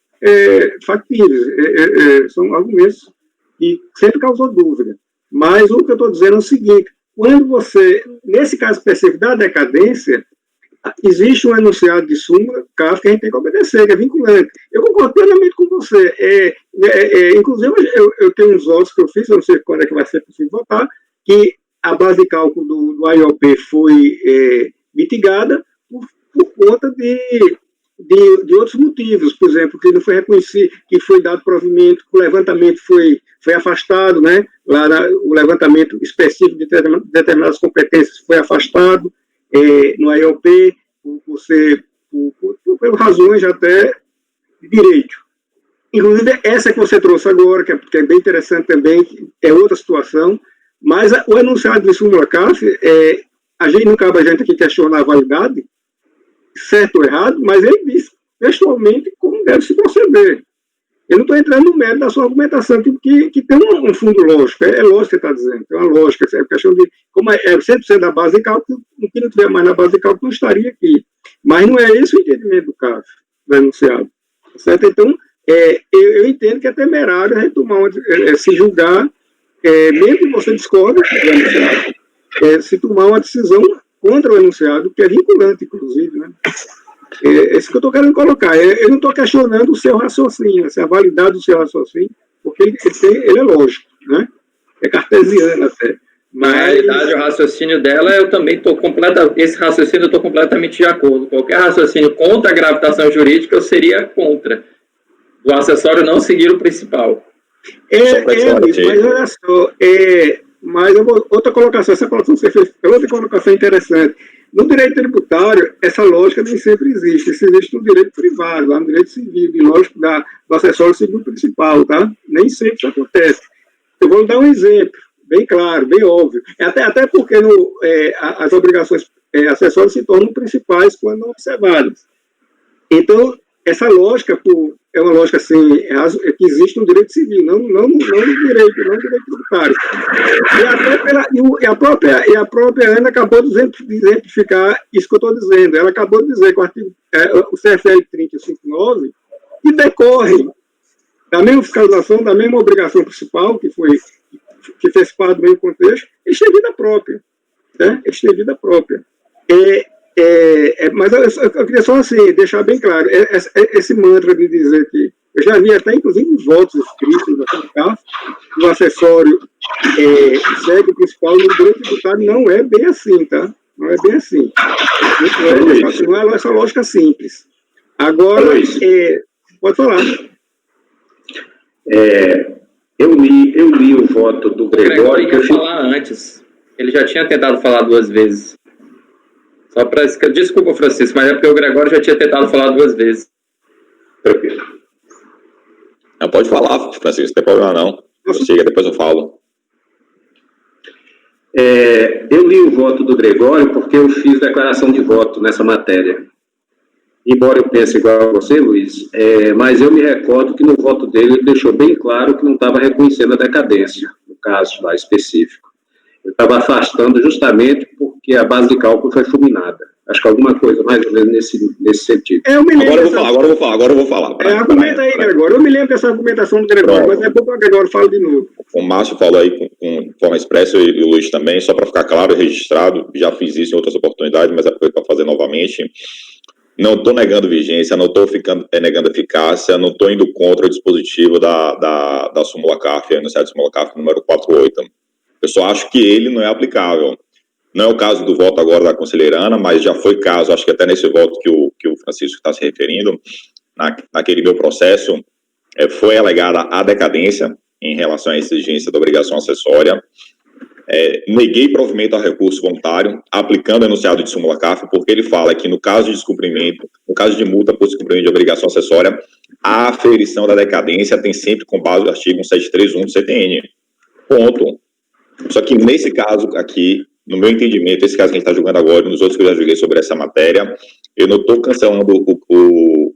factíveis, são argumentos que sempre causou dúvida. Mas o que eu estou dizendo é o seguinte, quando você, nesse caso específico da decadência, existe um enunciado de súmula, CARF, que a gente tem que obedecer, que é vinculante. Eu concordo plenamente com você. Inclusive, eu tenho uns votos que eu fiz, eu não sei quando é que vai ser possível votar, que a base de cálculo do IOP foi mitigada por conta de outros motivos, por exemplo, que não foi reconhecido, que foi dado provimento, que o levantamento foi afastado, né? O levantamento específico de determinadas competências foi afastado, no IOP, por razões até de direito. Inclusive, essa que você trouxe agora, que é bem interessante também, é outra situação, mas o enunciado de súmula CARF, não cabe a gente aqui questionar a validade, certo ou errado, mas ele diz textualmente como deve se proceder. Eu não estou entrando no mérito da sua argumentação, que tem um fundo lógico, é lógico que você está dizendo, tem uma lógica, é questão de, como é 100% da base de cálculo, o que não tiver mais na base de cálculo não estaria aqui. Mas não é esse o entendimento do CARF, do enunciado. Certo? Então, eu entendo que é temerário retomar, se julgar, mesmo que você discorde do enunciado, se tomar uma decisão contra o enunciado, que é vinculante, inclusive, né? É isso que eu estou querendo colocar. Eu não estou questionando o seu raciocínio, a validade do seu raciocínio, porque ele é lógico, né? É cartesiano até. Mas... Na realidade, o raciocínio dela, eu também estou esse raciocínio eu estou completamente de acordo. Qualquer raciocínio contra a gravitação jurídica, eu seria contra. O acessório não seguir o principal. Mas olha só, mas outra colocação, essa colocação que você fez, é outra colocação interessante. No direito tributário, essa lógica nem sempre existe. Isso existe no direito privado, lá no direito civil, e lógico do acessório civil principal, tá? Nem sempre isso acontece. Eu vou dar um exemplo, bem claro, bem óbvio. Até porque as obrigações acessórias se tornam principais quando não observadas. Então, essa lógica é uma lógica assim, que existe no direito civil, não no direito tributário. E a própria Ana acabou de exemplificar isso que eu estou dizendo. Ela acabou de dizer que o CFL 3059, que decorre da mesma fiscalização, da mesma obrigação principal, que fez parte do mesmo contexto, eles têm vida própria. Né? Eles têm vida própria. Mas eu queria só assim, deixar bem claro, esse mantra de dizer que eu já vi até, inclusive, votos escritos da CAF, o acessório segue o principal no direito tributário, não é bem assim, tá? Não é bem assim. Não é essa lógica simples. Agora, pode falar. Eu li o voto do Gregório. Quer falar antes. Ele já tinha tentado falar 2 vezes. Só para... Desculpa, Francisco, mas é porque o Gregório já tinha tentado falar 2 vezes. Não, pode falar, Francisco, não tem problema não. Chega, depois eu falo. Eu li o voto do Gregório porque eu fiz declaração de voto nessa matéria. Embora eu pense igual a você, Luiz, mas eu me recordo que no voto dele ele deixou bem claro que não estava reconhecendo a decadência, no caso lá específico. Ele estava afastando justamente porque a base de cálculo foi fulminada. Acho que alguma coisa mais ou menos nesse sentido. Agora eu vou falar. Argumenta aí, Gregório. Eu me lembro dessa argumentação do Gregório, mas é pouco o Gregório fala de novo. O Márcio falou aí com forma expressa e o Luiz também, só para ficar claro e registrado, já fiz isso em outras oportunidades, mas é para fazer novamente. Não estou negando vigência, não estou negando eficácia, não estou indo contra o dispositivo da súmula CARF, a enunciado de súmula CARF número 48. Eu só acho que ele não é aplicável. Não é o caso do voto agora da conselheira Ana, mas já foi caso, acho que até nesse voto que o Francisco está se referindo, naquele meu processo, foi alegada a decadência em relação à exigência da obrigação acessória. Neguei provimento ao recurso voluntário, aplicando o enunciado de súmula CARF, porque ele fala que no caso de descumprimento, no caso de multa por descumprimento de obrigação acessória, a aferição da decadência tem sempre com base no artigo 1731 do CTN. Ponto. Só que nesse caso aqui, no meu entendimento, esse caso que a gente está julgando agora, e nos outros que eu já julguei sobre essa matéria, eu não estou cancelando o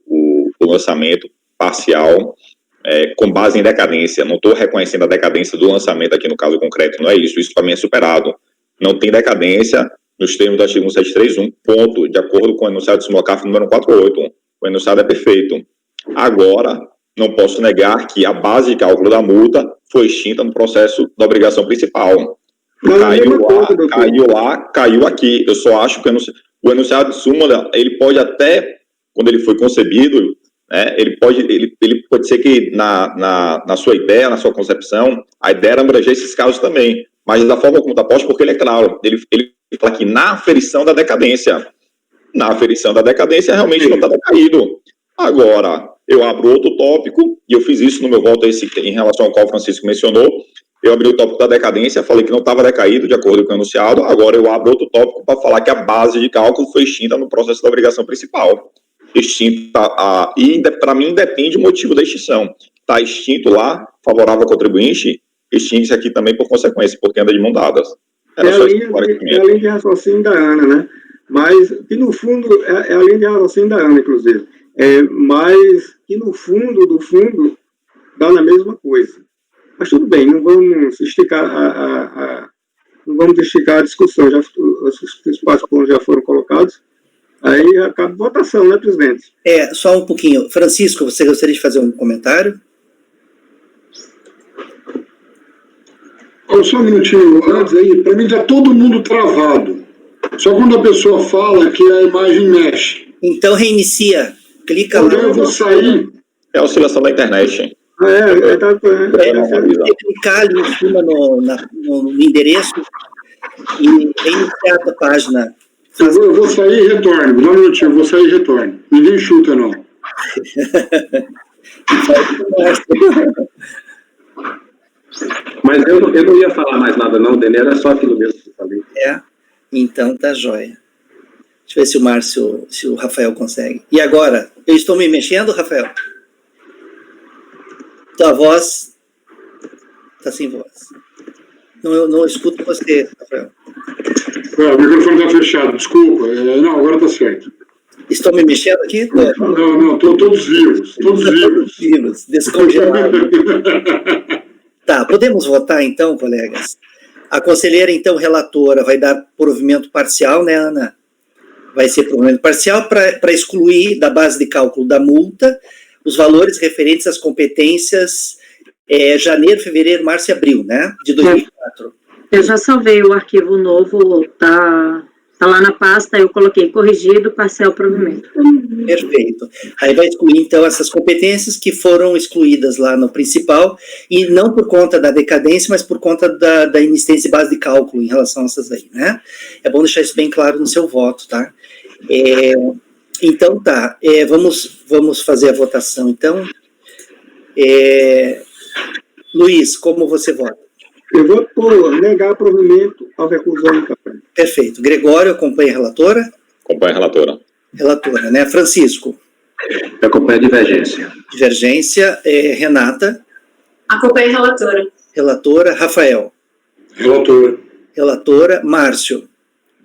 lançamento parcial com base em decadência. Não estou reconhecendo a decadência do lançamento aqui no caso concreto. Não é isso. Isso para mim é superado. Não tem decadência nos termos do artigo 1731, ponto, de acordo com o enunciado de súmula CARF número 48. O enunciado é perfeito. Agora, não posso negar que a base de cálculo da multa foi extinta no processo da obrigação principal. Caiu aqui. Eu só acho que o enunciado de súmula, ele pode até, quando ele foi concebido, ele pode ser que na sua ideia, na sua concepção, a ideia era abranger esses casos também, mas da forma como está posto, porque ele é claro, ele fala que na aferição da decadência realmente não está decaído. Agora, eu abro outro tópico, e eu fiz isso no meu voto em relação ao qual o Francisco mencionou. Eu abri o tópico da decadência, falei que não estava decaído, de acordo com o enunciado. Agora eu abro outro tópico para falar que a base de cálculo foi extinta no processo da obrigação principal. Extinta, e para mim depende do motivo da extinção. Está extinto lá, favorável ao contribuinte, extingue-se aqui também por consequência, porque anda de mão dadas. É a linha de raciocínio da Ana, né? Mas que no fundo, é a linha de raciocínio da Ana, inclusive. Mas que no fundo, do fundo, dá na mesma coisa. Mas tudo bem, não vamos esticar a discussão, os principais pontos já foram colocados, aí acaba a votação, né, presidente? Só um pouquinho. Francisco, você gostaria de fazer um comentário? Só um minutinho antes aí, para mim está todo mundo travado. Só quando a pessoa fala que a imagem mexe. Então reinicia. Clica lá. Eu vou sair. É a oscilação da internet. Clicar ali em cima no endereço e reiniciar a página. Eu vou sair e retorno. Dá um minutinho, eu vou sair e retorno. Ninguém chuta, não. Mas eu não ia falar mais nada, não, Dene, era só aquilo mesmo que eu falei. Então tá jóia. Deixa eu ver se o Rafael consegue. E agora? Eu estou me mexendo, Rafael? Tua voz está sem voz. Eu não escuto você, Rafael. O microfone está fechado, desculpa. Não, agora está certo. Estou me mexendo aqui? Não, todos vivos, Vivos, descongelados. Tá, podemos votar então, colegas? A conselheira, então, relatora, vai dar provimento parcial, né, Ana? Vai ser provimento parcial para excluir da base de cálculo da multa os valores referentes às competências janeiro, fevereiro, março e abril, né, de 2004. Eu já salvei o arquivo novo, tá lá na pasta, eu coloquei corrigido, parcial provimento. Perfeito. Aí vai excluir, então, essas competências que foram excluídas lá no principal, e não por conta da decadência, mas por conta da inexistência de base de cálculo em relação a essas aí, né? É bom deixar isso bem claro no seu voto, tá? Então, tá, vamos fazer a votação, então. Luiz, como você vota? Eu vou por negar provimento ao recurso da única pena. Perfeito. Gregório, acompanha a relatora? Acompanha a relatora. Relatora, né? Francisco? Eu acompanho a divergência. Divergência. Renata? Acompanho a relatora. Relatora. Rafael? Relatora. Relatora. Márcio?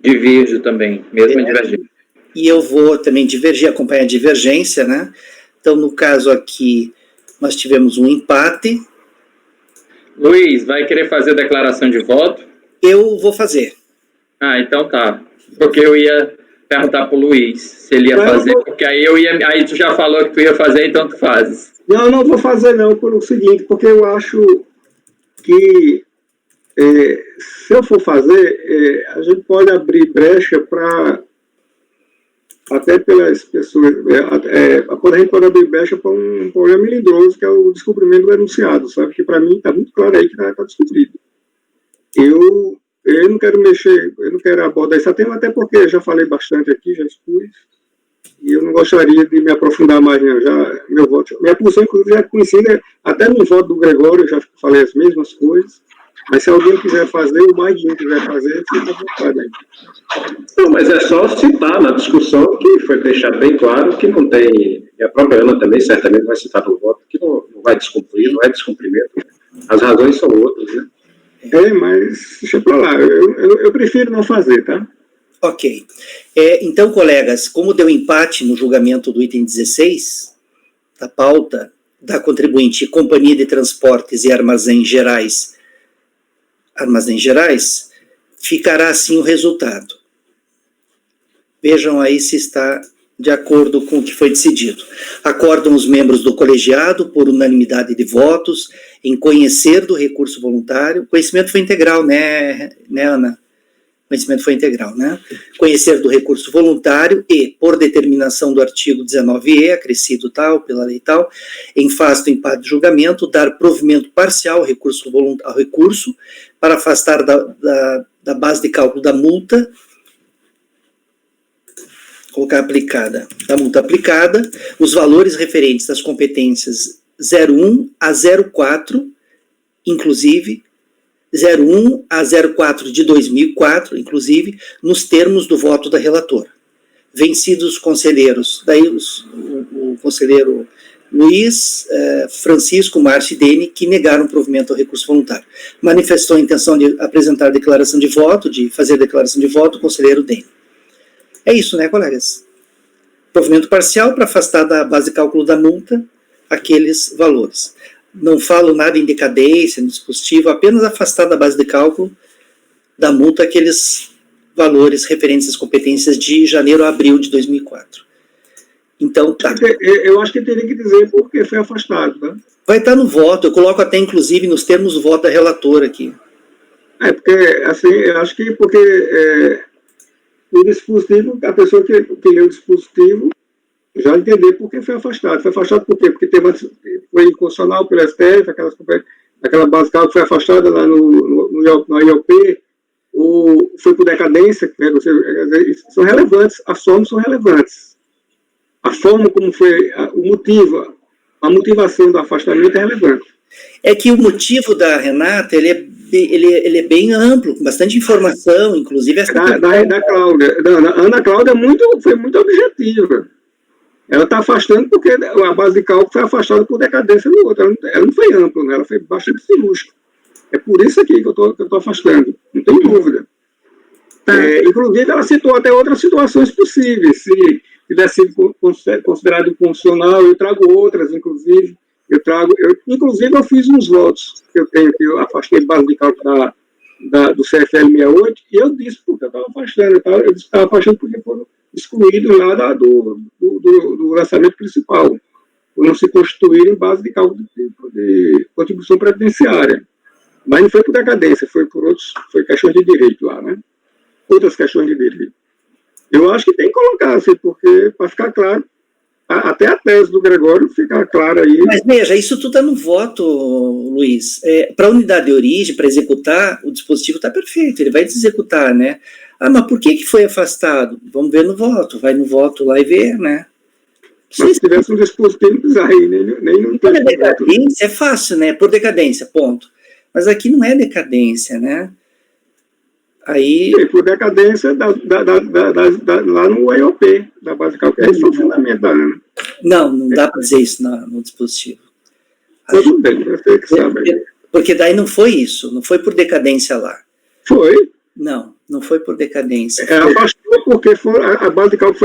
Divirjo também, mesmo divergência. E eu vou também divergir, acompanhar a divergência, né? Então, no caso aqui, nós tivemos um empate. Luiz, vai querer fazer declaração de voto? Eu vou fazer. Ah, então tá. Porque eu ia perguntar pro Luiz se ele ia fazer, porque aí tu já falou que tu ia fazer, então tu fazes. Não vou fazer não, pelo seguinte, porque eu acho que se eu for fazer, a gente pode abrir brecha para, até pelas pessoas, a gente pode abrir brecha para um problema melindroso, que é o descumprimento do enunciado, sabe? Que para mim está muito claro aí que está descumprido. Eu não quero mexer, eu não quero abordar esse tema, até porque eu já falei bastante aqui, já expus, e eu não gostaria de me aprofundar mais, não. Meu voto, minha posição, inclusive, já é conhecida, até no voto do Gregório, eu já falei as mesmas coisas, mas se alguém quiser fazer, ou mais de um quiser fazer, fica à vontade aí. Não, mas é só citar na discussão que foi deixado bem claro que não tem, e a própria Ana também certamente vai citar no voto, que não vai descumprir, não é descumprimento. As razões são outras, né? Mas deixa pra lá, eu prefiro não fazer, tá? Ok. Então, colegas, como deu empate no julgamento do item 16, da pauta da contribuinte Companhia de Transportes e Armazéns Gerais, ficará assim o resultado. Vejam aí se está de acordo com o que foi decidido. Acordam os membros do colegiado, por unanimidade de votos, em conhecer do recurso voluntário. O conhecimento foi integral, né, Ana? O conhecimento foi integral, né? Conhecer do recurso voluntário e, por determinação do artigo 19E, acrescido tal, pela lei tal, em face do empate de julgamento, dar provimento parcial ao recurso para afastar da base de cálculo da multa, colocar aplicada, da multa aplicada, os valores referentes às competências 01 a 04, inclusive, 01 a 04 de 2004, inclusive, nos termos do voto da relatora. Vencidos os conselheiros, daí o conselheiro Luiz, Francisco, Márcio e Dene, que negaram provimento ao recurso voluntário. Manifestou a intenção de apresentar declaração de voto, de fazer declaração de voto, o conselheiro Dene. É isso, né, colegas? Provimento parcial para afastar da base de cálculo da multa aqueles valores. Não falo nada em decadência, no dispositivo, apenas afastar da base de cálculo da multa aqueles valores referentes às competências de janeiro a abril de 2004. Então, tá. Eu acho que teria que dizer porque foi afastado, tá? Vai estar no voto, eu coloco até, inclusive, nos termos do voto da relatora aqui. Porque, assim, eu acho que porque o dispositivo, a pessoa que lê o dispositivo já entender por que foi afastado. Foi afastado por quê? Porque foi inconstitucional pelo STF, aquela base de cálculo foi afastada lá no IOP, ou foi por decadência, né? São relevantes, as formas são relevantes. A forma como foi, o motivo, a motivação do afastamento é relevante. É que o motivo da Renata, ele é bem amplo, com bastante informação, inclusive... Da Cláudia. Da Ana Cláudia foi muito objetiva. Ela está afastando porque a base de cálculo foi afastada por decadência do outro. Ela não foi ampla, né? Ela foi bastante cirúrgica. É por isso aqui que eu estou afastando, não tem dúvida. Inclusive, ela citou até outras situações possíveis. Se tivesse sido considerado inconstitucional, eu trago outras, inclusive. Inclusive, eu fiz uns votos que eu tenho, que eu afastei de base de cálculo do CFL 68, e eu disse porque eu estava afastando, eu estava afastando porque foram excluídos lá do orçamento principal, por não se constituir em base de cálculo de contribuição previdenciária. Mas não foi por decadência, foi questões de direito lá, né? Outras questões de direito. Eu acho que tem que colocar, assim, porque, para ficar claro, até a tese do Gregório ficar clara aí. Mas veja, isso tudo está no voto, Luiz. Para a unidade de origem, para executar, o dispositivo está perfeito, ele vai executar, né? Ah, mas por que foi afastado? Vamos ver no voto, vai no voto lá e ver, né? Mas se tivesse um dispositivo bizarro aí, nem não tem decadência, é fácil, né? Por decadência, ponto. Mas aqui não é decadência, né? Aí... por decadência lá no IOP, da base de cálculo. Esse é o fundamento da ANA. Não dá para dizer isso no dispositivo. Tudo bem, você que sabe. Porque daí não foi isso, não foi por decadência lá. Foi. Não foi por decadência. Afastou porque a base de cálculo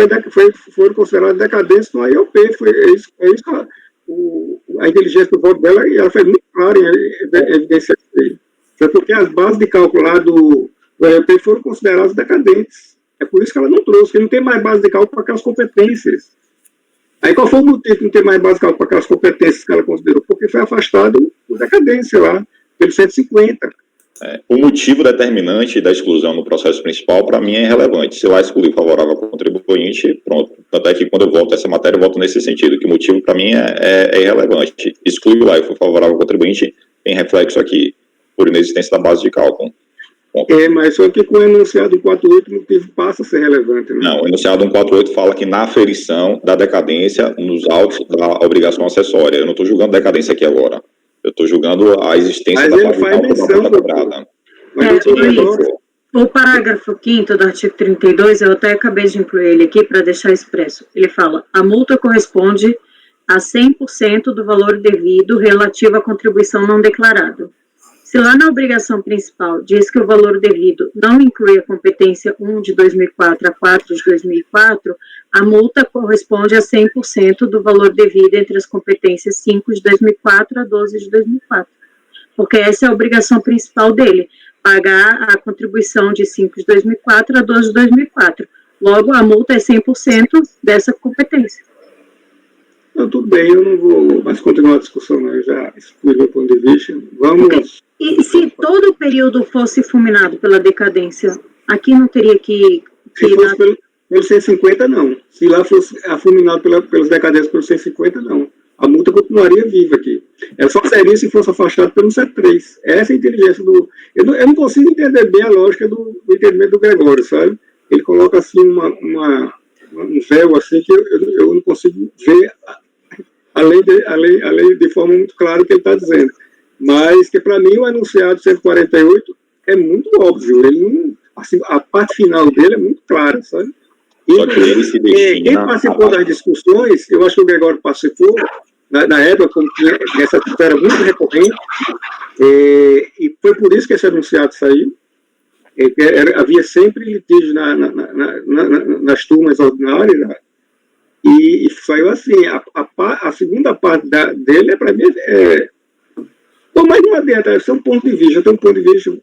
foi considerada decadência no IOP. É isso a inteligência do voto dela, e ela foi muito clara em evidência. Foi porque as bases de cálculo lá do IOP foram consideradas decadentes. É por isso que ela não trouxe, porque não tem mais base de cálculo para aquelas competências. Aí qual foi o motivo de não ter mais base de cálculo para aquelas competências que ela considerou? Porque foi afastado por decadência lá, pelo 150. O motivo determinante da exclusão no processo principal, para mim, é irrelevante. Se lá excluir favorável ao contribuinte, pronto. Tanto é que quando eu volto essa matéria, eu volto nesse sentido, que o motivo, para mim, é irrelevante. Excluir lá e for favorável ao contribuinte, tem reflexo aqui, por inexistência da base de cálculo. Mas só que com o enunciado 148 o motivo passa a ser relevante, né? Não, o enunciado 148 fala que na aferição da decadência nos autos da obrigação acessória. Eu não estou julgando decadência aqui agora. Eu estou julgando a existência da base de cálculo da multa cobrada. O parágrafo 5º do artigo 32, eu até acabei de incluir ele aqui para deixar expresso. Ele fala: a multa corresponde a 100% do valor devido relativo à contribuição não declarada. Se lá na obrigação principal diz que o valor devido não inclui a competência 1 de 2004 a 4 de 2004, a multa corresponde a 100% do valor devido entre as competências 5 de 2004 a 12 de 2004. Porque essa é a obrigação principal dele, pagar a contribuição de 5 de 2004 a 12 de 2004. Logo, a multa é 100% dessa competência. Não, tudo bem, eu não vou mais continuar a discussão, não. Eu já expliquei meu ponto de vista. Vamos... E se todo o período fosse fulminado pela decadência, aqui não teria que se fosse pelo 150, não. Se lá fosse fulminado pelas decadências pelo 150, não. A multa continuaria viva aqui. Ela só seria se fosse afastado pelo 73. Essa é a inteligência do... Eu não consigo entender bem a lógica do entendimento do Gregório, sabe? Ele coloca assim um véu assim que eu não consigo ver além de forma muito clara o que ele está dizendo. Mas que para mim o enunciado 148 é muito óbvio. Ele não, assim, a parte final dele é muito clara, sabe? Quem participou das discussões, eu acho que o Gregório participou, na época, como essa discussão era muito recorrente, e foi por isso que esse enunciado saiu. Havia sempre litígio nas turmas ordinárias, né? E saiu assim. A segunda parte dele, para mim, mas não adianta, esse é um ponto de vista. Tem um ponto de vista,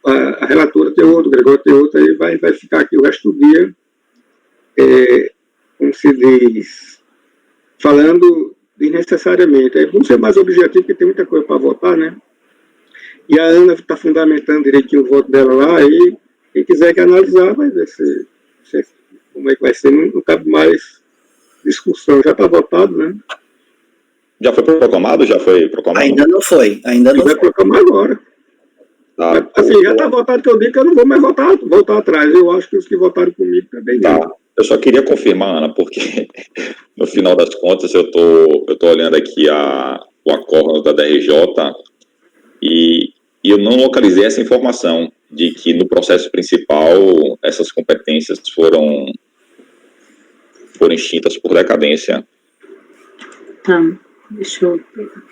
a relatora tem outro, o Gregório tem outro, aí vai ficar aqui o resto do dia, como se diz, falando desnecessariamente. Aí vamos ser mais objetivos, porque tem muita coisa para votar, né? E a Ana está fundamentando direitinho o voto dela lá, e quem quiser que analisar, vai ver como é que vai ser. Não cabe mais discussão. Já está votado, né? Já foi proclamado? Ainda não foi. Vai proclamar agora. Tá. Assim, já está votado, que eu digo que eu não vou mais voltar atrás. Eu acho que os que votaram comigo também não. Tá. Eu só queria confirmar, Ana, porque no final das contas eu tô olhando aqui o acórdão da DRJ e eu não localizei essa informação de que no processo principal essas competências foram extintas por decadência. Tá, deixa eu pegar.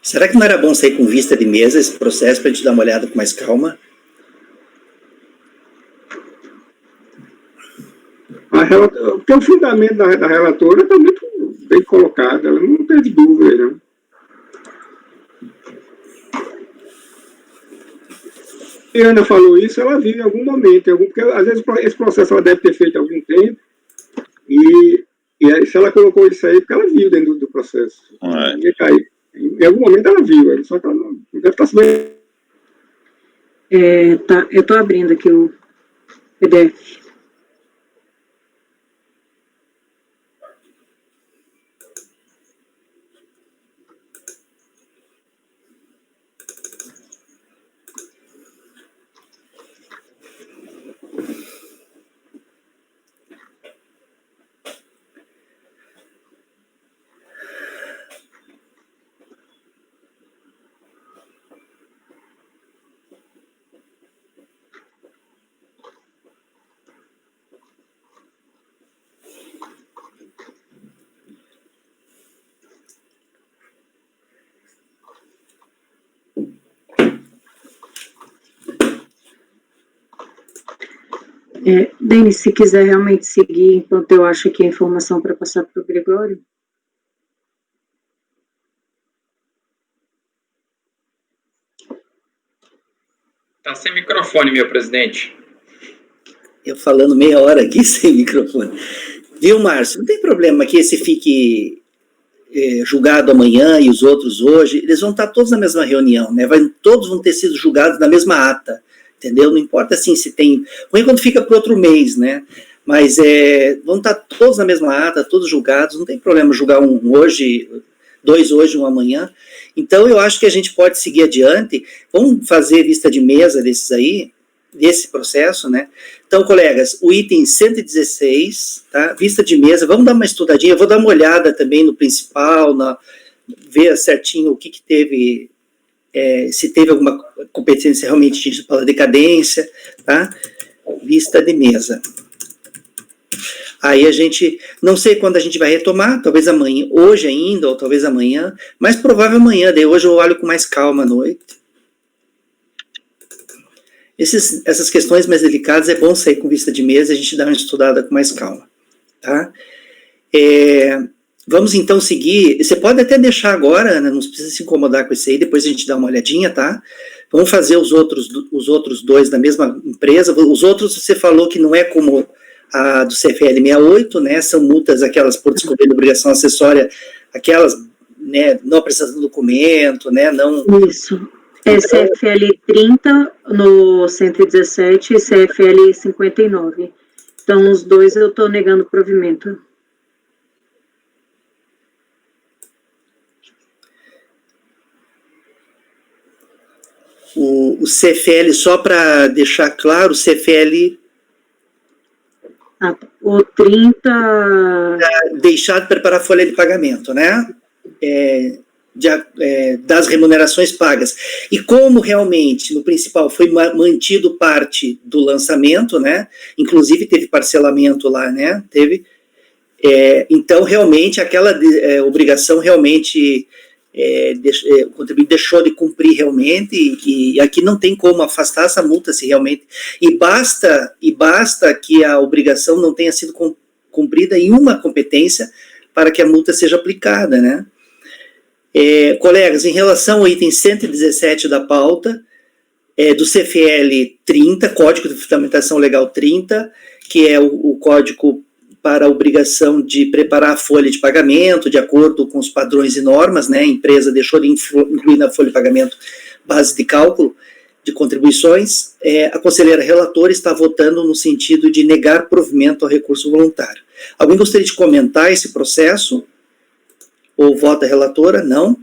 Será que não era bom sair com vista de mesa esse processo para a gente dar uma olhada com mais calma? porque o fundamento da relatora está muito bem colocado, ela não teve dúvida, não. A Ana falou isso, ela viu em algum momento, porque às vezes esse processo ela deve ter feito há algum tempo, e se ela colocou isso aí, porque ela viu dentro do processo. Em algum momento ela viu, só que ela não deve estar sabendo. Tá, eu estou abrindo aqui o PDF. Denis, se quiser realmente seguir, enquanto eu acho aqui a informação para passar para o Gregório. Está sem microfone, meu presidente. Eu falando meia hora aqui sem microfone. Viu, Márcio? Não tem problema que esse fique julgado amanhã e os outros hoje. Eles vão estar todos na mesma reunião, né? Todos vão ter sido julgados na mesma ata. Entendeu? Não importa assim se tem... Ruim quando fica para outro mês, né? Mas vão estar todos na mesma ata, todos julgados, não tem problema julgar um hoje, 2 hoje, 1 amanhã. Então, eu acho que a gente pode seguir adiante. Vamos fazer vista de mesa desses aí, desse processo, né? Então, colegas, o item 116, tá? Vista de mesa, vamos dar uma estudadinha, eu vou dar uma olhada também no principal, ver certinho o que teve... se teve alguma competência realmente pela decadência, tá? Vista de mesa. Aí a gente, não sei quando a gente vai retomar, talvez amanhã, hoje ainda, ou talvez amanhã, mas provável amanhã, daí hoje eu olho com mais calma à noite. Essas questões mais delicadas é bom sair com vista de mesa e a gente dar uma estudada com mais calma, tá? Vamos então seguir, você pode até deixar agora, Ana, não precisa se incomodar com isso aí, depois a gente dá uma olhadinha, tá? Vamos fazer os outros 2 da mesma empresa, os outros você falou que não é como a do CFL 68, né, são multas aquelas por descobrir de obrigação acessória, aquelas, né, não apresentação do documento, né, não... Isso, CFL 30 no 117 e CFL 59, então os 2 eu estou negando provimento. O CFL, só para deixar claro, o CFL... o 30... deixado de preparar a folha de pagamento, né? Das remunerações pagas. E como realmente, no principal, foi mantido parte do lançamento, né? Inclusive teve parcelamento lá, né? Teve... então, realmente, aquela obrigação realmente... o contribuinte deixou de cumprir realmente, e aqui não tem como afastar essa multa se realmente, e basta que a obrigação não tenha sido cumprida em uma competência para que a multa seja aplicada, né? Colegas, em relação ao item 117 da pauta, do CFL 30, Código de Fundamentação Legal 30, que é o código para a obrigação de preparar a folha de pagamento, de acordo com os padrões e normas, né? A empresa deixou de incluir na folha de pagamento base de cálculo de contribuições. A conselheira relatora está votando no sentido de negar provimento ao recurso voluntário. Alguém gostaria de comentar esse processo? Ou vota a relatora? Não.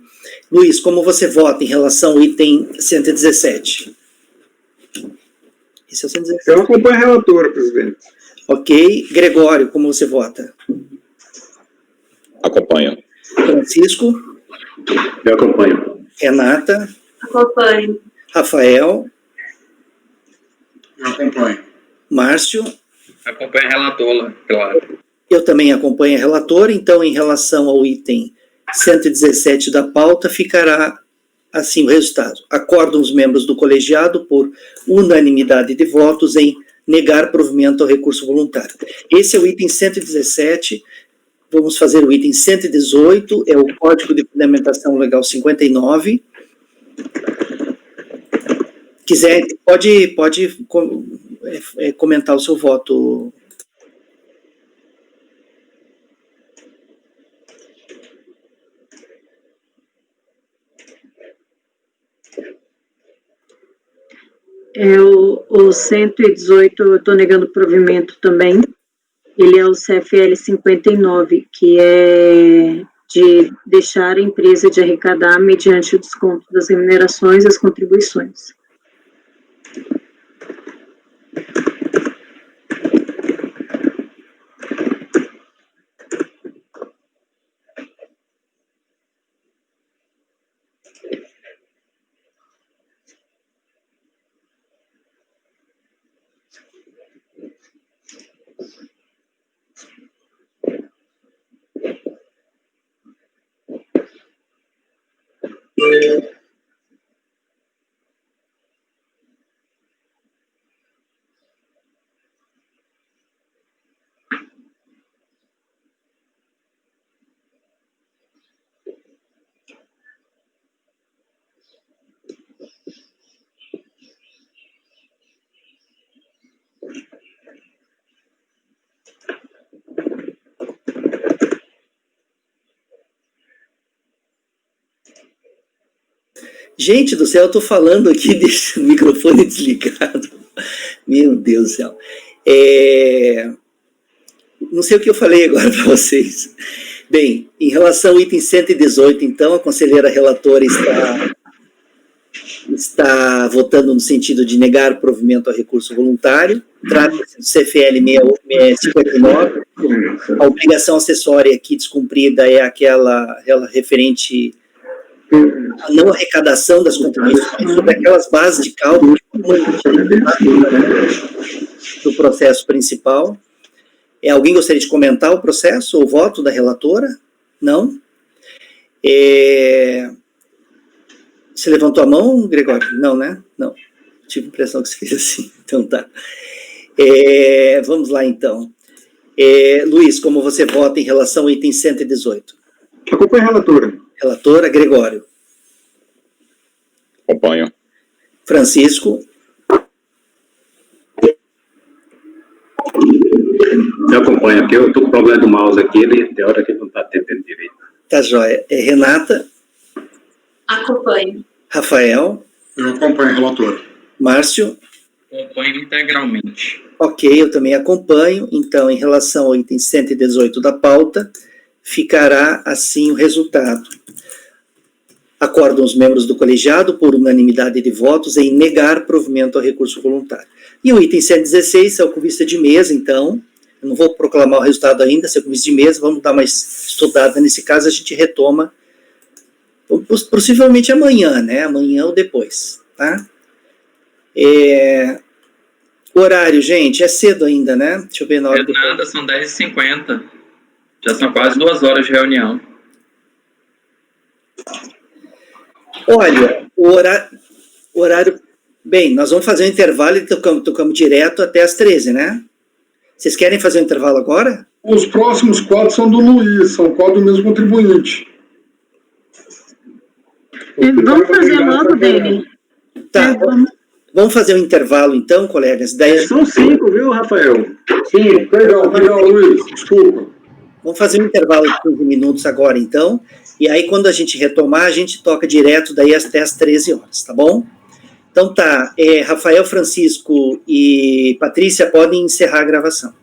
Luiz, como você vota em relação ao item 117? Esse é o 117. Eu acompanho a relatora, presidente. Ok. Gregório, como você vota? Acompanho. Francisco? Eu acompanho. Renata? Acompanho. Rafael? Eu acompanho. Márcio? Acompanha a relatora, claro. Eu também acompanho a relatora, então, em relação ao item 117 da pauta, ficará assim o resultado. Acordam os membros do colegiado por unanimidade de votos em negar provimento ao recurso voluntário. Esse é o item 117, vamos fazer o item 118, é o Código de Fundamentação Legal 59. Quiser, pode comentar o seu voto. O 118, eu estou negando provimento também. Ele é o CFL 59, que é de deixar a empresa de arrecadar mediante o desconto das remunerações e as contribuições. Gente do céu, eu estou falando aqui, deixa o microfone desligado. Meu Deus do céu. Não sei o que eu falei agora para vocês. Bem, em relação ao item 118, então, a conselheira relatora está votando no sentido de negar provimento ao recurso voluntário. Trata-se do CFL 59. A obrigação acessória aqui descumprida é aquela referente a não arrecadação das contribuições sobre aquelas bases de cálculo do processo principal. Alguém gostaria de comentar o processo, o voto da relatora? Não? Você levantou a mão, Gregório? Não, né? Não. Tive a impressão que você fez assim. Então tá. Vamos lá, então. Luiz, como você vota em relação ao item 118? Acompanha a relatora. Relatora, Gregório. Acompanho. Francisco. Eu acompanho, porque eu estou com problema do mouse aqui, ele tem hora que ele não está atendendo direito. Tá joia. Renata. Acompanho. Rafael. Eu acompanho, relator. Márcio. Acompanho integralmente. Ok, eu também acompanho. Então, em relação ao item 118 da pauta, ficará assim o resultado. Acordam os membros do colegiado, por unanimidade de votos, em negar provimento ao recurso voluntário. E o item 116 é o com vista de mesa, então, eu não vou proclamar o resultado ainda, se é com vista de mesa, vamos dar mais estudada nesse caso, a gente retoma, possivelmente amanhã, né? Amanhã ou depois, tá? Horário, gente, é cedo ainda, né? Deixa eu ver na hora. Nada, são 10h50. Já são quase 2 horas de reunião. Olha, o horário... Bem, nós vamos fazer um intervalo e tocamos direto até as 13, né? Vocês querem fazer um intervalo agora? Os próximos 4 são do Luiz, são 4 do mesmo contribuinte. Vamos fazer logo dele. Tá, vamos fazer um intervalo então, colegas. São 5, viu, Rafael? Sim, perdão, Luiz, desculpa. Vamos fazer um intervalo de 15 minutos agora, então, e aí quando a gente retomar, a gente toca direto daí até as 13 horas, tá bom? Então tá, Rafael, Francisco e Patrícia podem encerrar a gravação.